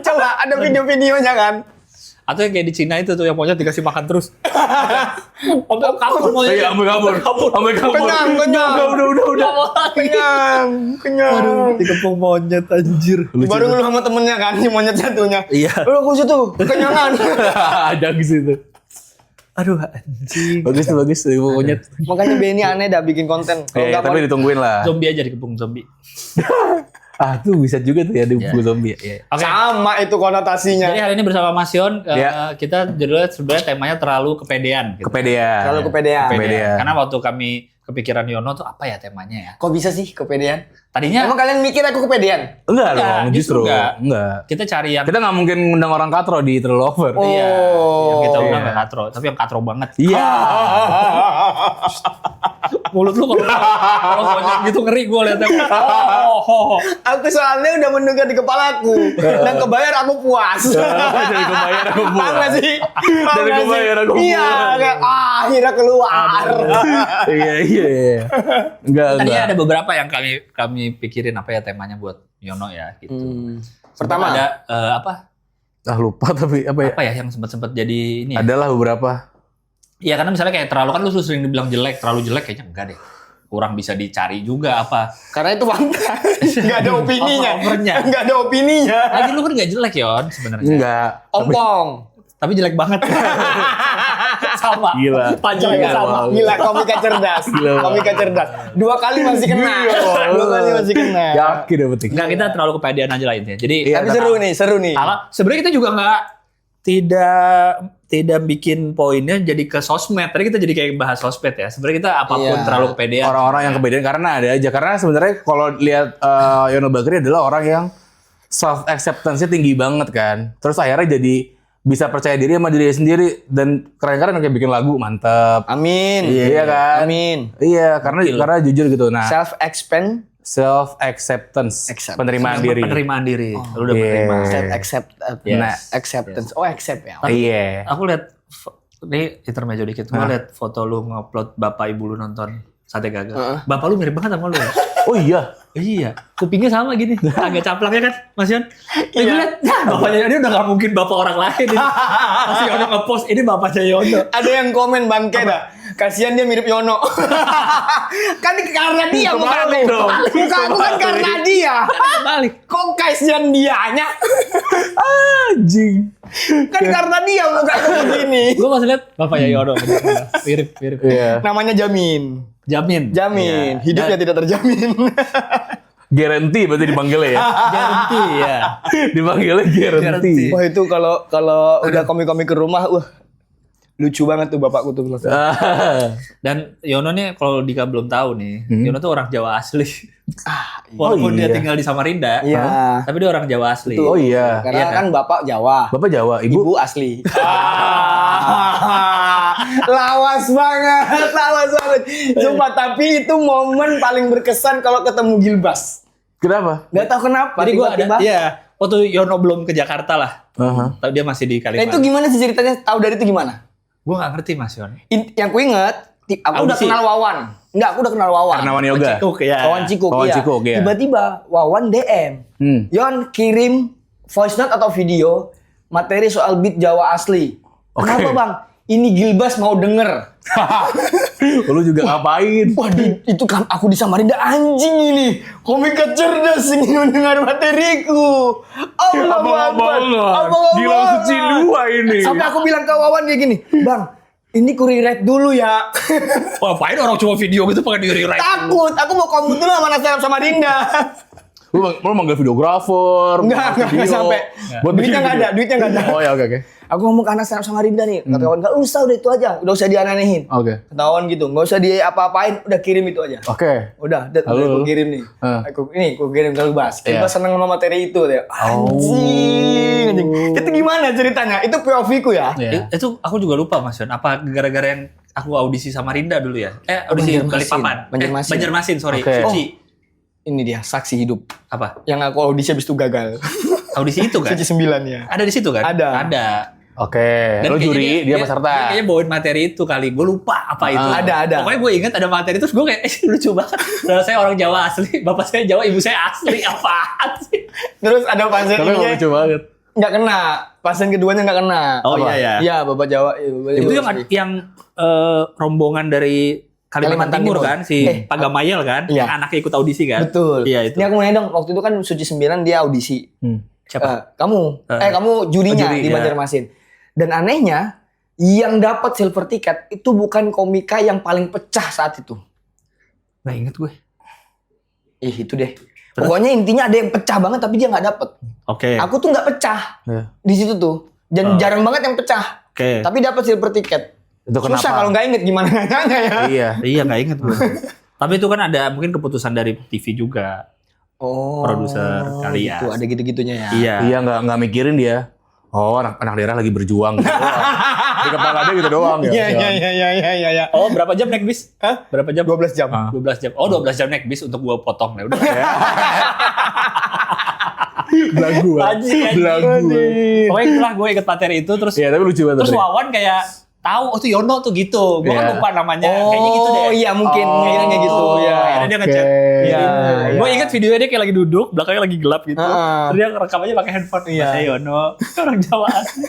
Coba ada video-videonya kan? Atau yang kayak di Cina itu tuh yang monyet dikasih makan terus. Sampai kabur monyet. iya, ambil kabur. Ambil kabur. Kenyang. Udah. Kenyang. Dikepung monyet anjir. Baru ngeluh sama temennya kan, si monyet satunya. Iya. Udah aku situ, kenyangan. Ada di situ. Aduh anjing. Bagus tuh monyet. Makanya Benny aneh dah bikin konten. Kalau Ya, nggak tapi mau- ditungguin lah. Zombie aja dikepung zombie. Tuh bisa juga tuh ya dipukul zombie. Iya. Oke. Sama itu konotasinya. Jadi hari ini bersama Mas Yon, Ya. kita judulnya sebenarnya temanya terlalu kepedean. Gitu. Kepedean. Kalau kepedean. Kepedean. Karena waktu kami kepikiran Yono tuh apa ya temanya ya? Kok bisa sih kepedean? Tadinya Emang kalian mikir aku kepedean? Enggak Enggak, dong, justru justru. enggak. Enggak. kita cari yang Kita nggak mungkin ngundang orang katro di Terlalu Over. Oh. iya, yang kita undang Iya. nggak katro, tapi yang katro banget. Iya. Mulut lu kalau monyet gitu ngeri gue liatnya. Aku soalnya udah menduga di kepalaku dan kebayar aku puas. Jadi kebayar aku Paham puas. nggak sih? Paham Jadi nggak kebayar sih? aku Iya, puas. kayak akhirnya keluar. Iya. Enggak. Tadinya ada beberapa yang kami pikirin apa ya temanya buat Yono ya gitu. Pertama ada apa? Lupa tapi apa ya? Apa ya yang sempat jadi ini ya? Adalah beberapa. Iya karena misalnya kayak terlalu kan lu sering dibilang jelek, terlalu jelek kayaknya enggak deh. Kurang bisa dicari juga apa. karena itu fakta. Enggak ada opininya. Overnya. Enggak ada opininya. Lagi lu kan enggak jelek Yon sebenarnya. Enggak. Ompong. Tapi jelek banget. Sama. Gila. Panjangnya Gila, sama. Gila, komika cerdas. Gila. Komika cerdas. 2 kali masih kena. 2 kali masih kena. Yakin dapet. Enggak, kita terlalu kepedean aja lah intinya. Jadi Iya, Tapi seru nih. kalau sebenarnya kita juga enggak tidak bikin poinnya jadi ke sosmed. Tadi kita jadi kayak bahas sosmed ya. Sebenarnya kita apapun Iya. terlalu kepedean. Orang-orang yang kepedean karena ada aja. Karena sebenarnya kalau lihat Yono Bakri adalah orang yang self acceptance-nya tinggi banget kan. Terus akhirnya jadi bisa percaya diri sama diri sendiri dan keren-keren kayak bikin lagu mantep. Amin. Iya kan? Amin. Iya, karena jujur gitu. Nah, self acceptance, penerimaan diri. Penerimaan diri. Lu udah Iya. menerima. Acceptance. Oh, accept ya. Iya. Aku lihat ini intermezzo dikit. Gue lihat foto lu ngupload bapak ibu lu nonton Sate Gagal. Bapak lu mirip banget sama lu. Ya? Oh iya. Iya, kupingnya sama gini, agak caplang ya kan, Mas Yon? Gue lihat, bapaknya ini udah gak mungkin bapak orang lain. Pasti Yono nge-post, ini bapaknya Yono. Ada yang komen bangke dah. Kasihan dia mirip Yono. Kan karena dia muka aku. Muka aku kan karena dia. Balik. Kok kasihan dianya? Anjing. Kan karena dia muka aku begini. Gue masih lihat bapaknya Yono. Mirip. Iya. Namanya Jamin. Jamin. Jamin. Iya. Hidupnya tidak terjamin. Guarantee berarti dipanggilnya ya. Garanti ya. Dipanggilnya guarantee. Guarantee. Wah itu kalau udah komik-komik ke rumah, lucu banget tuh bapakku tuh. Dan Yono nih kalau Dika belum tahu nih, Yono tuh orang Jawa asli. Walaupun dia iya. tinggal di Samarinda, Iya. tapi dia orang Jawa asli. Oh iya. Karena Iya kan bapak Jawa, Bapak Jawa, ibu asli. Lawas banget. Sumpah, tapi itu momen paling berkesan kalau ketemu Gilbas. Kenapa? Gak tahu kenapa. Jadi gue ada, tiba-tiba. iya. Waktu Yono belum ke Jakarta lah, tapi dia masih di Nah Kalimantan. itu gimana sih ceritanya? Tahu dari itu gimana? Gue nggak ngerti Mas Yon. Yang ku inget, aku udah Audisi. kenal Wawan. Enggak, aku udah kenal Wawan. Karena Wan Yoga. Cikuk ya. Wawan Cikuk, Wawan iya. Cikuk, iya. Tiba-tiba Wawan DM. Yon kirim voice note atau video materi soal beat Jawa asli. Kenapa bang? Ini Gilbas mau denger. Lu juga ngapain? Wah, itu kan aku di Samarinda, anjing ini. Komika cerdas ini mendengar materiku. Abang-abang Gila Suci 2 ini. Sampai aku bilang ke Wawan kayak gini, Bang, ini ku rewrite dulu ya. Wah, ngapain orang cuma video gitu pakai di rewrite? Takut, aku mau kamu dulu sama Nasdem Samarinda. Lu manggil videografer. Enggak sampai. Duitnya nggak ada. Oh ya, oke. Aku ngomong ke anak stand up Samarinda nih. Kata kawan, nggak usah, udah itu aja. Udah usah dianeh-anehin. Oke. Ketahuan gitu, nggak usah dia apa-apain, udah kirim itu aja. Oke. Udah Halo. aku kirim nih. Aku kirim ke Lubas. Iya. Lubas seneng sama materi itu deh. Anjing. Itu gimana ceritanya? Itu POV ku ya. Iya. Itu aku juga lupa Mas Yon. Apa gara-gara yang aku audisi Samarinda dulu ya? Audisi Balikpapan. Banjarmasin, sorry. Oke. Suci. Ini dia saksi hidup. Apa? Yang aku audisi habis itu gagal. Audisi itu kan? Suci 9 ya. Ada di situ kan? Ada. Oke. Lu kayaknya juri, dia peserta. Dia kayaknya bawain materi itu kali. Gue lupa apa itu. Ada. Pokoknya gue ingat ada materi terus gue kayak lucu banget. Soalnya saya orang Jawa asli, bapak saya Jawa, ibu saya asli. Apaan sih? Terus ada pasien Tapi ininya lucu banget. nggak kena. Pasien keduanya nggak kena. Oh Apa? iya ya. Iya, Bapak Jawa. Iya, Bapak Itu Jawa. yang rombongan dari Kalimantan Timur kan, si Pak Gamayel kan, Iya. yang anaknya ikut audisi kan. Betul. Iya itu. Ini aku mau nanya dong, waktu itu kan Suci 9 dia audisi. Siapa? Kamu jurinya Juri, di ya. Banjarmasin. Dan anehnya, yang dapat silver ticket itu bukan komika yang paling pecah saat itu. Nggak inget gue. Itu deh. Pokoknya intinya ada yang pecah banget tapi dia nggak dapet. Oke. Aku tuh nggak pecah Iya. di situ tuh. Dan jarang banget yang pecah. Oke. Tapi dapat silver ticket. Itu kenapa? Susah kalau nggak inget gimana nanya ya. Iya. Iya nggak inget gue. Tapi itu kan ada mungkin keputusan dari TV juga. Oh. Produser kali ya. Gitu, ada gitu-gitunya ya. Iya. Iya, nggak mikirin dia. Oh, anak daerah lagi berjuang. Gitu doang. Di kepala dia gitu doang ya. Iya. Oh berapa jam naik bis? Hah? Berapa jam? 12 jam. 12 jam. Oh 12 jam naik bis untuk gua potong ya udah. Belagu. Anjing. Pokoknya itulah gue ikut materi itu terus Iya, tapi lucu banget. terus Wawan kayak tahu tuh Yono tuh gitu. Gue kan Iya. lupa namanya. Kayaknya gitu deh. Oh iya mungkin kayaknya kayak gitu ya. Akhirnya dia ngechat. Iya. Gue ingat videonya dia kayak lagi duduk, belakangnya lagi gelap gitu. Heeh. Terus dia rekam aja pakai handphone. Iya. Mas Yono, orang Jawa asli.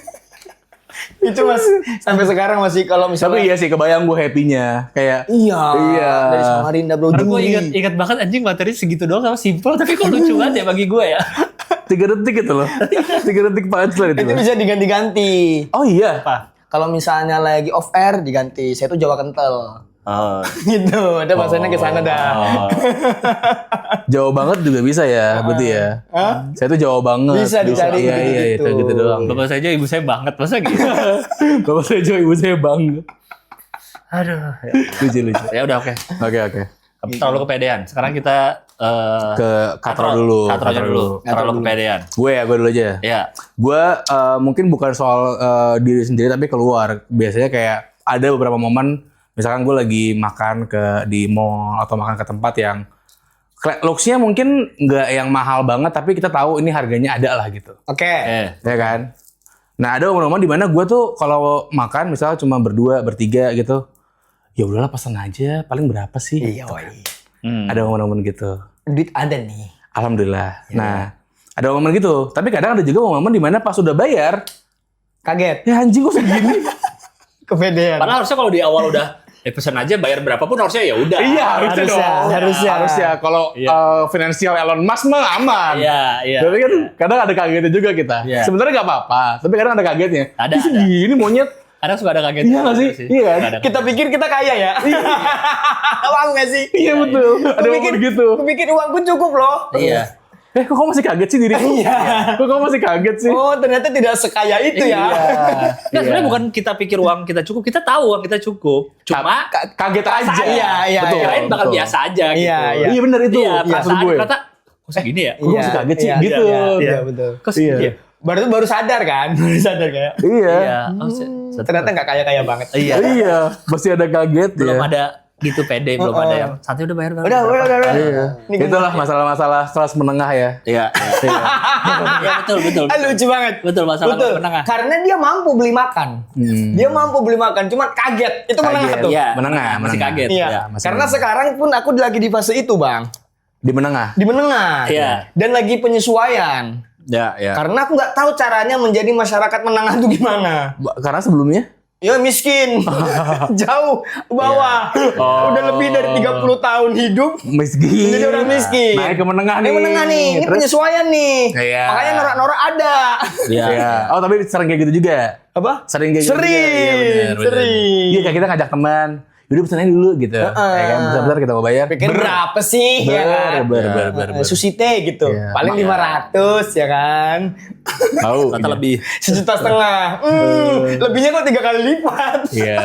Itu Mas sampai sekarang masih kalau Tapi misalnya iya sih, kebayang gue happy-nya. Kayak, Iya. Iya. Dari Samarinda bro. Gue Juli. ingat banget anjing materi segitu doang sama simple tapi kok lucu banget ya bagi gue ya. 3 detik itu loh. 3 detik punchline itu. Itu loh. bisa diganti-ganti. Oh iya. Apa? Kalau misalnya lagi off air diganti. Saya tuh Jawa kental. Oh. Gitu, ada bahasanya ke sana dah. Oh. Jawa banget juga bisa ya, berarti ya. Saya tuh Jawa banget. Bisa dicari Iya, iya, gitu. itu gitu doang. Bapak saya aja ibu saya banget, masa gitu? Bapak saya Jawa, ibu saya banget. Aduh. Lucu. Ya udah oke. Oke. Terlalu kepedean. Sekarang kita Ke katro dulu. Katronya dulu. Terlalu kepedean. Gue dulu aja. Ya. Gue mungkin bukan soal diri sendiri tapi keluar. Biasanya kayak ada beberapa momen, misalkan gue lagi makan di mall atau makan ke tempat yang looks-nya mungkin nggak yang mahal banget, tapi kita tahu ini harganya ada lah gitu. Oke. Ya kan? Nah ada momen-momen dimana gue tuh kalau makan misalnya cuma berdua, bertiga gitu, ya udahlah pesan aja, paling berapa sih? Iya, woi. Ada momen-momen gitu. Duit ada nih. Alhamdulillah. Nah, ada momen gitu. Tapi kadang ada juga momen dimana pas udah bayar, Kaget. ya anjing kok segini? Kepedean. Padahal harusnya kalau di awal udah pesan aja bayar berapapun harusnya ya udah. Iya, harusnya dong. Harusnya. Kalau finansial Elon Musk mah aman. Iya. Tapi kan kadang ada kagetnya juga kita. Iya. Sebenarnya nggak apa-apa, tapi kadang ada kagetnya. Ada. Ih, segini monyet. Kadang suka ada kaget. Iya nggak sih? Iya kan? Kita pikir kita kaya ya. Uang nggak sih? Iya betul. Ada momen gitu. Aku pikir uangku cukup loh. Iya. Kok kamu masih kaget sih diriku? Kok kamu masih kaget sih? Oh, ternyata tidak sekaya itu ya. Nah, sebenarnya bukan kita pikir uang kita cukup, kita tahu uang kita cukup. Cuma Kaget aja. Iya. Betul. kirain bakal betul. biasa aja gitu. Iya. Iya benar itu. Iya, Maksud perasaan gue. kata kok segini ya? Kok masih kaget sih? Gitu. Iya, betul. Kok segini Iya. ya? Baru sadar kan? Baru sadar kayak. Iya. Iya. Oh, Ternyata nggak kaya-kaya banget. Iya. Iya. Masih ada kaget Belum ya. ada gitu pede, belum ada yang santai udah bayar. Udah. Iya. Ini Itulah masalah-masalah kelas menengah ya. Iya. Iya betul. lucu banget. Betul masalah Betul. menengah. Karena dia mampu beli makan. Dia mampu beli makan, cuma kaget. Itu menengah tuh. Iya. Menengah, Masih menengah. kaget. Iya. Iya. masih Karena sekarang pun aku lagi di fase itu, Bang. Di menengah. Di menengah. Iya. Dan lagi penyesuaian. Iya. Karena aku nggak tahu caranya menjadi masyarakat menengah itu gimana. Karena sebelumnya Ya miskin. Jauh ke bawah. Udah lebih dari 30 tahun hidup. miskin. Menjadi orang miskin. Naik ke menengah nih. Ini menengah nih. Ini Terus- penyesuaian nih. Iya. Makanya norak-norak ada. Iya. Oh tapi sering kayak gitu juga. Apa? Sering kayak gitu. Sering. juga. Iya, benar. Sering. Iya kayak kita ngajak teman. Yaudah pesannya dulu gitu. Ya kan bentar-bentar kita mau bayar. Pikir berapa sih ya kan? Ber. Susite gitu. Iya. Paling 500 ya kan. Tahu. Rata lebih. 1,5 juta. Lebihnya kok 3 kali lipat. Iya.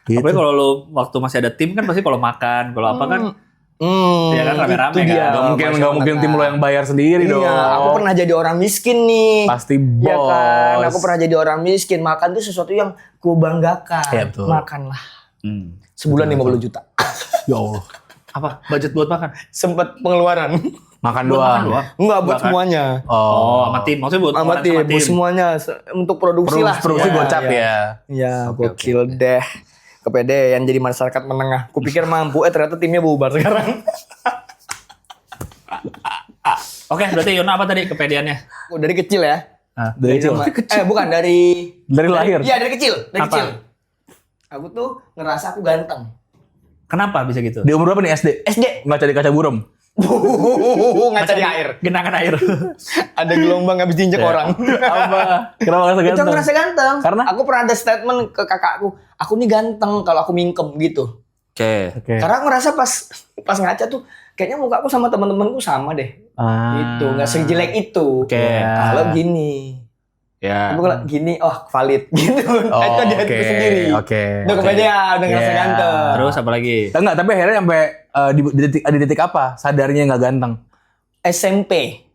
Gitu. Tapi kalau lu waktu masih ada tim kan pasti kalau makan, kalau apa kan ya kan rame-rame itu dia. kan. Nggak mungkin tim lo yang bayar sendiri dong. Iya, aku pernah jadi orang miskin nih. Pasti bos. Iya kan, aku pernah jadi orang miskin. Makan tuh sesuatu yang ku banggakan. Iya, betul. Makanlah. Hmm. Sebulan 50 juta. Ya Allah. Apa? Budget buat makan? Sempet pengeluaran. Makan Buat doang. makan doang? Enggak buat Makan. semuanya. Oh, sama tim. Maksudnya buat Sama orang tim, sama buat semuanya. Untuk produksi lah. Produksi Iya, gocap iya. ya. Iya, gokil deh. Kepedean jadi masyarakat menengah. Kupikir mampu, ternyata timnya bubar sekarang. Oke, berarti Yona apa tadi kepedeannya? Dari kecil ya. Dari kecil. Bukan dari Dari lahir. Iya, dari kecil, dari Apa? kecil. Aku tuh ngerasa aku ganteng. Kenapa bisa gitu? Di umur berapa nih SD? SD. Ngaca di kaca burem. Ngaca di air. Genangan air. Ada gelombang habis diinjek orang. Apa? Kenapa ngerasa Itu ganteng? ngerasa ganteng. Karena? Aku pernah ada statement ke kakakku, aku nih ganteng kalau aku mingkem gitu. Oke. Oke. Karena aku ngerasa pas ngaca tuh kayaknya muka aku sama teman-temanku sama deh. Itu nggak sejelek itu. Oke. Kalau gini, Ya. aku kalau gini, oh valid gitu. Oh, Itu di hatiku sendiri. Oke. Udah kepedean, udah ngerasa Iya. ganteng. Terus apa lagi? Enggak, tapi akhirnya sampai di detik apa? Sadarnya nggak ganteng. SMP.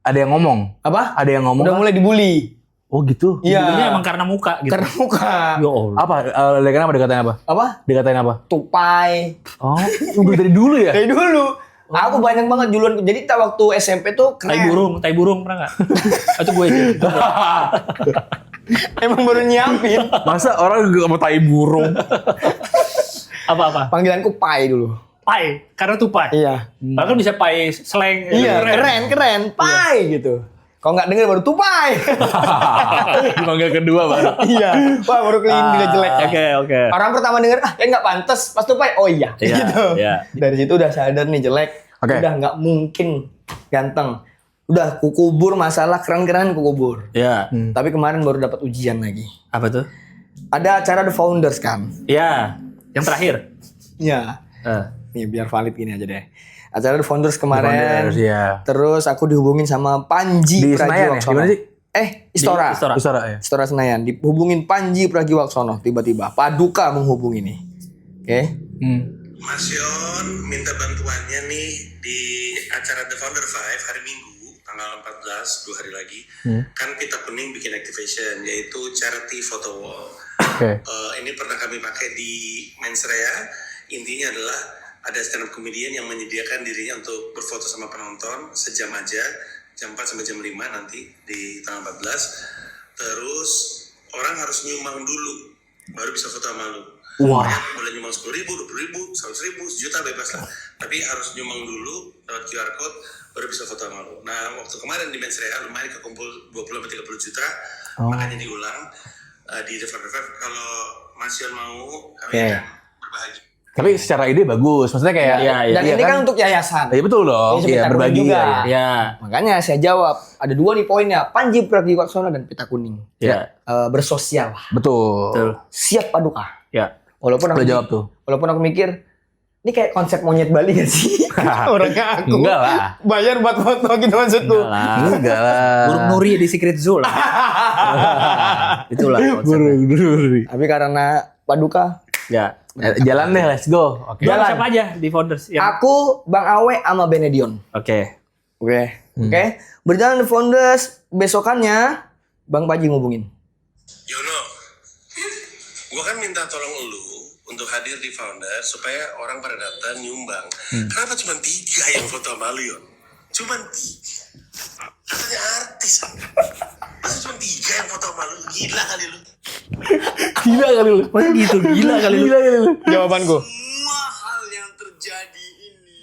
Ada yang ngomong. Apa? Ada yang ngomong. Udah mulai dibully. Oh gitu. Iya. Dulunya emang karena muka gitu. Karena muka. Ya Allah. Apa? Dikatain apa? Apa? Dikatain apa? Tupai. Oh, udah dari dulu ya? Dari dulu. Aku banyak banget duluan. Jadi waktu SMP tuh Tai keren. burung pernah nggak? Itu gue aja. Emang baru nyiapin. Masa orang gak mau tai burung? Apa-apa? Panggilanku Pai dulu. Pai, karena tupai. Iya. Bahkan bisa pai slang. Iya, keren. Pai gitu. Kalau nggak denger baru tupai. Dipanggil kedua baru. Iya. Wah, baru kelihatan dia jelek. Oke. Orang pertama denger, kayak nggak pantas. Pas tupai, oh iya. Iya, Gitu. iya. Dari situ udah sadar nih jelek. Oke. Udah nggak mungkin ganteng. Udah kukubur masalah keren-keren kukubur. Ya. Tapi kemarin baru dapat ujian lagi. Apa tuh? Ada acara The Founders kan. Ya. Yang terakhir. Ya. Eh. Nih biar valid gini aja deh. Acara The Founders kemarin. Founders, ya. Terus aku dihubungin sama Panji Di Senayan ya? Pragiwaksono. Di mana sih? Istora. Istora. Istora ya. Istora Senayan. Dihubungin Panji Pragiwaksono tiba-tiba. Paduka menghubungi nih. Oke. Mas Yon minta bantuannya nih di acara The Founder 5 hari Minggu tanggal 14, 2 hari lagi. Kan Pita Kuning bikin activation yaitu charity photo wall. Oke. Ini pernah kami pakai di Mensrea. Intinya adalah ada stand up comedian yang menyediakan dirinya untuk berfoto sama penonton sejam aja, jam 4 sampai jam 5 nanti di tanggal 14. Terus orang harus nyumbang dulu baru bisa foto sama lu. Wah. Boleh nyumbang 10.000, 20.000, 100.000, sejuta bebas lah. Tapi harus nyumbang dulu lewat QR code baru bisa foto sama lu. Nah waktu kemarin di Mensrea lumayan kekumpul 20-30 juta, makanya diulang di The Founder 5. Kalau Mas Yon mau, kami akan berbahagia. Tapi secara ide bagus, maksudnya kayak Dan ini kan untuk yayasan. Ya betul dong, Ini iya Pita berbagi Kuning juga. Ya. Makanya saya jawab, ada 2 nih poinnya, Panji Pragiwaksono dan Pita Kuning. Ya. Bersosial. Betul. Betul. Siap Paduka. Ya. Walaupun Udah jawab tuh. Walaupun aku mikir, ini kayak konsep monyet Bali gak sih? Orangnya aku. Enggak lah. Bayar buat foto gitu maksudku. Enggak lah. Burung Nuri di Secret Zoo lah. Itulah konsepnya. Burung. Tapi karena Paduka, Ya. Jalan deh, let's go. Oke. Jalan. Jalan. Siapa aja di Founders? aku, Bang Awe, sama Benedion. Oke. Oke. Berjalan The Founders, besokannya Bang Panji ngubungin. Yono, gua kan minta tolong lu untuk hadir di Founder supaya orang pada datang nyumbang. Kenapa cuma 3 yang foto sama lu, Yon? Cuma 3. Katanya artis. Masa cuma 3 yang foto sama lu? Gila kali lu. Gila kali lu. Wah gitu, gila kali lu. Gila kali lu. Jawabanku. Semua hal yang terjadi ini,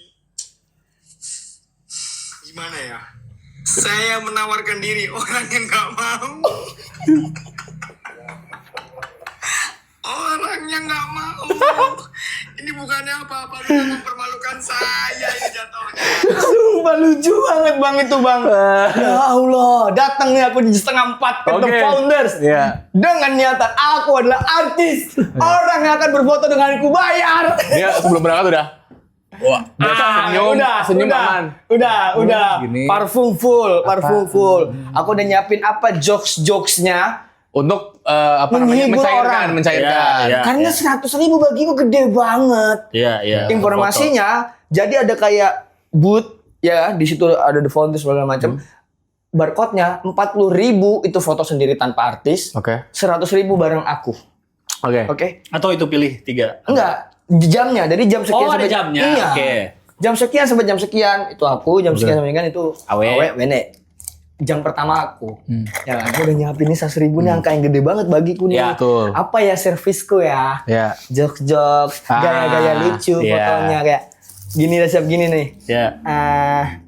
gimana ya? Saya menawarkan diri, orang yang gak mau. Orangnya nggak mau. Ini bukannya apa-apa, lu mempermalukan saya ini jatuhnya. Sumpah lucu banget Bang itu Bang. Ya Allah, datang nih aku di 3:30 ke The Oke. Founders. Iya. Dengan niatan aku adalah artis. Orang yang akan berfoto denganku bayar. Dia sebelum berangkat udah. Wah, senyum aman. Udah. Gini. Parfum full. Aku udah nyiapin apa jokes-jokesnya Untuk apa namanya Menghibur orang. mencairkan. Iya. karena 100.000 bagiku gede banget. Iya. Informasinya jadi ada kayak booth ya, di situ ada The Founders segala macam. Barcode-nya 40.000 itu foto sendiri tanpa artis. Oke. 100.000 bareng aku. Oke. Oke? Atau itu pilih 3. Enggak, jamnya. Dari jam sekian Oh, ada sampai jamnya. Iya. Oke. Jam sekian sampai jam sekian itu aku, jam sekian sampai sekian itu Awe. Bene. Jam pertama aku. Ya, aku udah nyiapin ini 100.000 nih, angka yang gede banget bagiku nih. Ya, betul. Apa ya servisku ya? Ya. Jokes-jokes, gaya-gaya lucu iya. fotonya kayak gini dah, siap gini nih. Ya.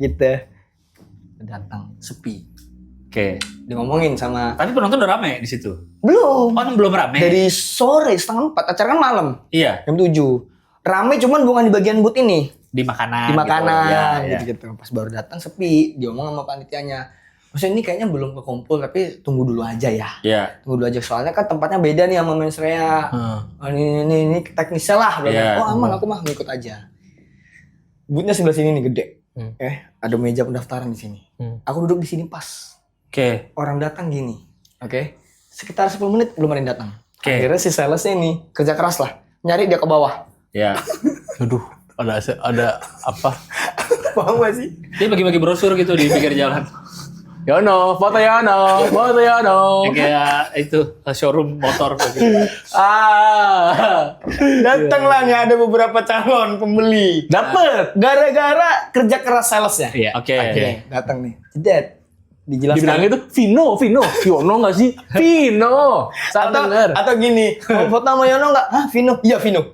Gitu. Datang sepi. Oke. Dia ngomongin sama Tapi penonton udah rame di situ. belum. Oh, belum rame. Dari sore 3:30, acara kan malam. Iya, Jam 7. Rame cuman bukan di bagian booth ini. di makanan. Di makanan Gitu. Ya. gitu. Pas baru datang sepi, dia ngomong sama panitianya. Maksudnya ini kayaknya belum kekumpul tapi tunggu dulu aja ya. Iya. Tunggu dulu aja soalnya kan tempatnya beda nih sama Mensrea. Oh, ini teknisnya lah. Iya. Oh aman, aku mah ngikut aja. Boothnya sebelah sini nih gede. Ada meja pendaftaran di sini. Aku duduk di sini pas. Oke. Orang datang gini. Oke. Sekitar 10 menit belum ada yang datang. Oke. Akhirnya si salesnya ini kerja keras lah. Nyari dia ke bawah. Ya. Aduh, ada apa? Paham gak sih? Dia bagi-bagi brosur gitu di pinggir jalan. Yono, foto Yono. Yang kayak itu showroom motor gitu. Datanglah nih ada beberapa calon pembeli. Dapet. Gara-gara kerja keras salesnya. Iya. Oke. Datang nih. Jedet. Dijelaskan. Dibilangnya tuh Vino, Yono nggak sih? Vino, saat denger. Atau gini, mau foto sama Yono nggak? Hah, Vino? Iya, Vino.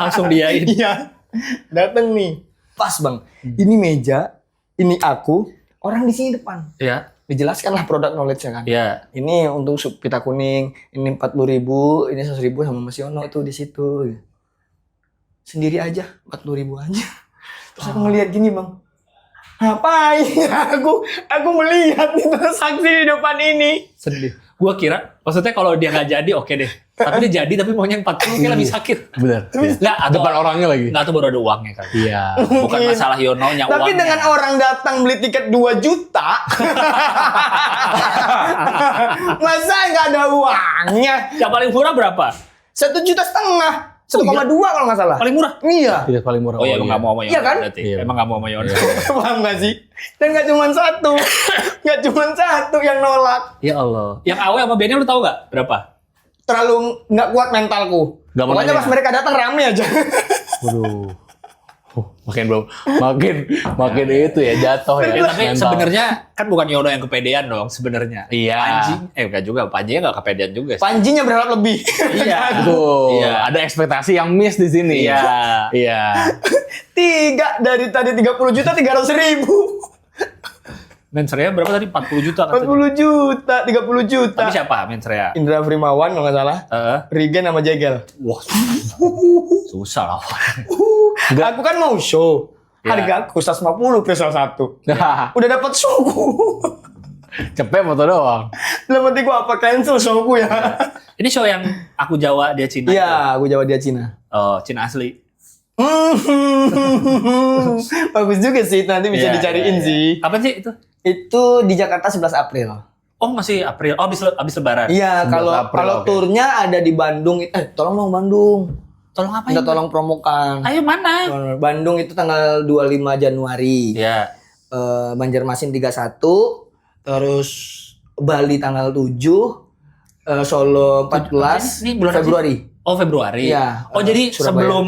Langsung diain. Iya. Datang nih. Pas bang. Ini meja, ini aku, orang di sini depan. Iya. Dijelaskan lah produk knowledge-nya kan. Iya. Ini untuk sup Pita Kuning, ini 40.000, ini 100.000 sama Mas Yono itu di situ. Sendiri aja, 40.000 aja. Terus aku ngeliat gini bang. Ngapain? aku melihat nih transaksi di depan ini. Sedih. Gua kira, maksudnya kalau dia nggak jadi oke deh. Tapi dia jadi tapi maunya 40 kayak lebih sakit. Bener. Nggak, atau Depan orangnya lagi. nggak tuh baru ada uangnya kan. Iya. Bukan masalah Yononya Tapi uangnya. dengan orang datang beli tiket 2 juta. Masa nggak ada uangnya? Yang paling murah berapa? 1,5 juta. 1,2 kalau nggak salah. Paling murah? Iya. Iya paling murah. Oh iya, emang nggak mau sama Yono Iya kan? berarti. Iya. Emang nggak mau sama Yono. Paham nggak sih? Dan nggak cuma satu. Nggak cuma satu yang nolak. Ya Allah. Yang Awe sama Benny lu tahu nggak berapa? Terlalu nggak kuat mentalku. Nggak mau Pokoknya nanya. pas mereka datang rame aja. Waduh. Makin itu ya jatuh ya. Tapi mental. sebenarnya kan bukan Yono yang kepedean dong sebenarnya. Iya. Panji, enggak juga. Panji nggak kepedean juga sih. Panjinya berharap lebih. Iya. Betul. Iya. Ada ekspektasi yang miss di sini. Iya. Iya. 3 dari tadi 30 juta 300.000. Mensrea berapa tadi? 40 juta katanya. 40 juta, 30 juta. Tapi siapa Mensrea? Indra Frimawan kalau nggak salah. Rigen sama Jegel. Wah, susah lah. Aku kan mau show. Ya. Harga aku 150 presal 1. Udah dapat showku. Cepet foto doang. Dalam hati gua apa cancel showku ya? Ini show yang aku Jawa dia Cina. itu? Iya, aku Jawa dia Cina. Oh, Cina asli. Bagus juga sih, nanti bisa Iya, dicariin iya, iya. sih. Kapan sih itu? Itu di Jakarta 11 April. Oh, masih April. Oh, abis lebaran. Iya, 11 kalau April, kalau oke. turnya ada di Bandung. Tolong dong Bandung. Tolong apa Minta tolong promokan. Ayo mana? Bandung itu tanggal 25 Januari. Ya. Banjarmasin 31, terus Bali tanggal 7, Solo 14 Ini bulan apa sih? Februari. Oh, Februari. Iya. Oh, jadi Surabaya. sebelum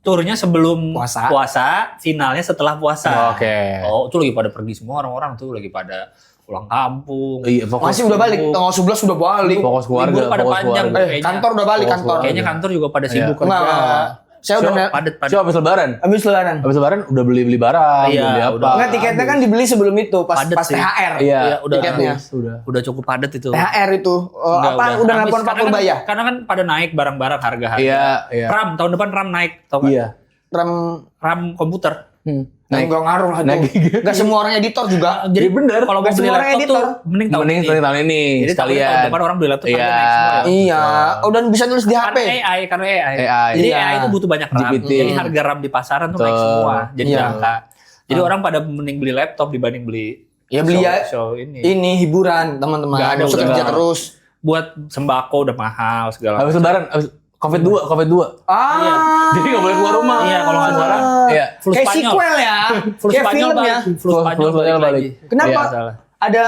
turnya sebelum Puasa. finalnya setelah puasa. Oke. Oh, itu lagi pada pergi semua orang-orang tuh lagi pada pulang kampung. Iya, fokus. Masih udah balik, tanggal 11 udah balik. Fokus keluarga. Libur pada fokus panjang. keluarga. Kayaknya. Kantor udah balik Fokus kantor. keluarga. Kayaknya kantor juga pada sibuk kerja. Enggak. Saya udah Padet. Siapa habis lebaran? habis lebaran. Habis lebaran udah beli barang, Iya, beli apa? udah. Enggak, tiketnya kan dibeli sebelum itu pas Padet pas sih. THR. Iya, Iya, udah tiketnya. Udah. Udah cukup padat itu. THR itu Enggak, udah habis. nelpon Pak Karena kan- Purbaya. Karena kan pada naik barang-barang harga-harga. Iya, iya. RAM tahun depan RAM naik, tau nggak? Iya. RAM komputer. Nah, enggak ngaruh lah Naik. tuh. Enggak semua orang editor juga. Jadi bener. kalau mau Nggak beli semua orang laptop editor. tuh mending tahun Mending ini. tahun ini Jadi sekalian. tahun depan orang beli laptop Iya. harga naik semua. Iya, udah bisa nulis di HP. Karena AI. AI. Jadi Iya. AI itu butuh banyak RAM. GPT. Jadi harga RAM di pasaran tuh naik Betul. semua. Jadi Iya. langka. Jadi orang pada mending beli laptop dibanding beli Ya beli ya show ini. ini hiburan teman-teman. Nggak ada, Masuk udah kerja nggak. terus. Buat sembako udah mahal segala. Habis lebaran, habis COVID 2. Jadi nggak boleh keluar rumah. Iya, kalau nggak salah. Iya. Flu Kayak Spanyol. sequel ya. Flu Kayak Spanyol film ya. balik. Flu Spanyol Flu Spanyol balik balik. lagi. Kenapa? Iya, salah. Ada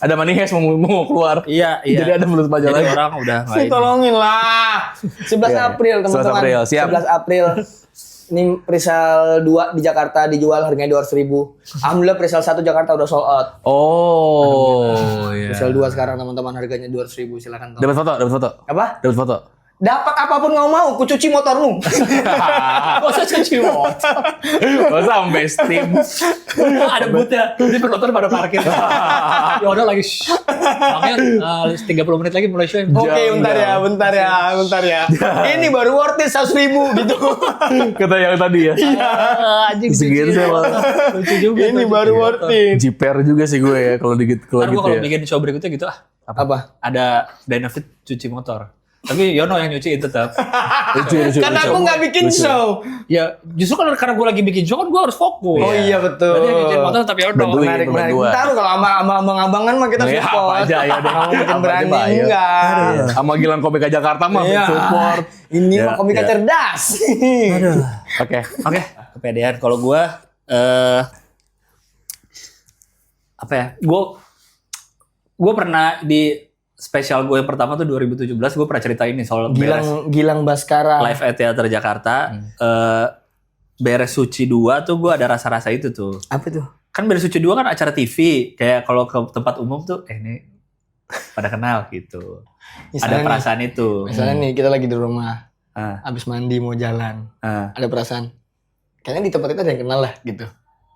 Ada Manihes mau keluar. Iya, iya. Jadi ada mulut pajak Jadi lagi. orang udah nggak ini. tolongin lah. 11 Iya. April 11 teman-teman. April, siap. 11 April. Ini Presal 2 di Jakarta dijual harganya 200.000. Alhamdulillah Presal 1 Jakarta udah sold out. Oh, iya. Presal 2 sekarang teman-teman harganya 200.000, silakan. Dapat foto, dapat foto. Apa? Dapat foto. Dapat apapun kau mau, ku cuci motormu. Gak usah cuci motor. Gak sampai Steam. Ada bootnya. Ini penonton pada parkir. Ya udah lagi. Makanya 30 menit lagi mulai show. Oke, bentar ya. Ini baru worth it 100.000 gitu. Kata yang tadi ya. Anjing Segitu cuci sih, Bang. motor. Lucu juga. Ini tuh, baru cuci worth motor. it. Jiper juga sih gue ya kalau gitu Ntar gue kalau ya. bikin show berikutnya gitu Apa? ada benefit cuci motor. Tapi Yono yang nyuciin tetap. Lucu. Karena aku nggak bikin show. Ya justru karena gue lagi bikin show kan gue harus fokus. Oh iya betul. Berarti yang nyuciin motor tetap Yono. Bantuin. Menarik. berdua. Taruh kalau sama abang-abangan mah kita Ya, support. apa aja ya deh. Kalau mungkin Apa aja, berani Pak, ayo. enggak. Sama Gilang Komika Jakarta mah Iya. support. Ini Ya, mah komika ya. cerdas. Oke. Oke, kepedean. Kalau gue, apa ya? Gue pernah di spesial gue yang pertama tuh 2017 gue pernah cerita ini soal beres Gilang Baskara. live at Theater Jakarta. Beres Suci 2 tuh gue ada rasa-rasa itu tuh. Apa tuh? Kan Beres Suci 2 kan acara TV. Kayak kalau ke tempat umum tuh, ini pada kenal gitu. Ada perasaan itu. Misalnya nih kita lagi di rumah, Ah, abis mandi mau jalan, ah. ada perasaan. Kayaknya di tempat itu ada yang kenal lah gitu.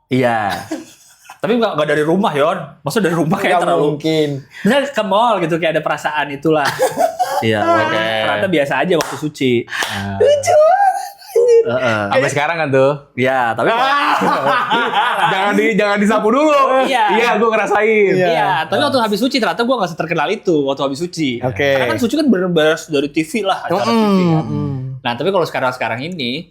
Iya. Tapi nggak dari rumah, Yon. Maksudnya dari rumah kayak Nggak terlalu. mungkin. Misalnya ke mall gitu kayak ada perasaan itulah. Iya. Oke. Ternyata biasa aja waktu suci. Lucu banget, anjir. Sampai sekarang kan tuh. Ya, tapi jangan disapu dulu. Iya. Gue ngerasain. Iya, tapi waktu habis suci ternyata gue gak seterkenal itu waktu habis suci. Oke. Karena kan suci kan bener-bener dari TV lah, acara TV kan. Nah, tapi kalau sekarang ini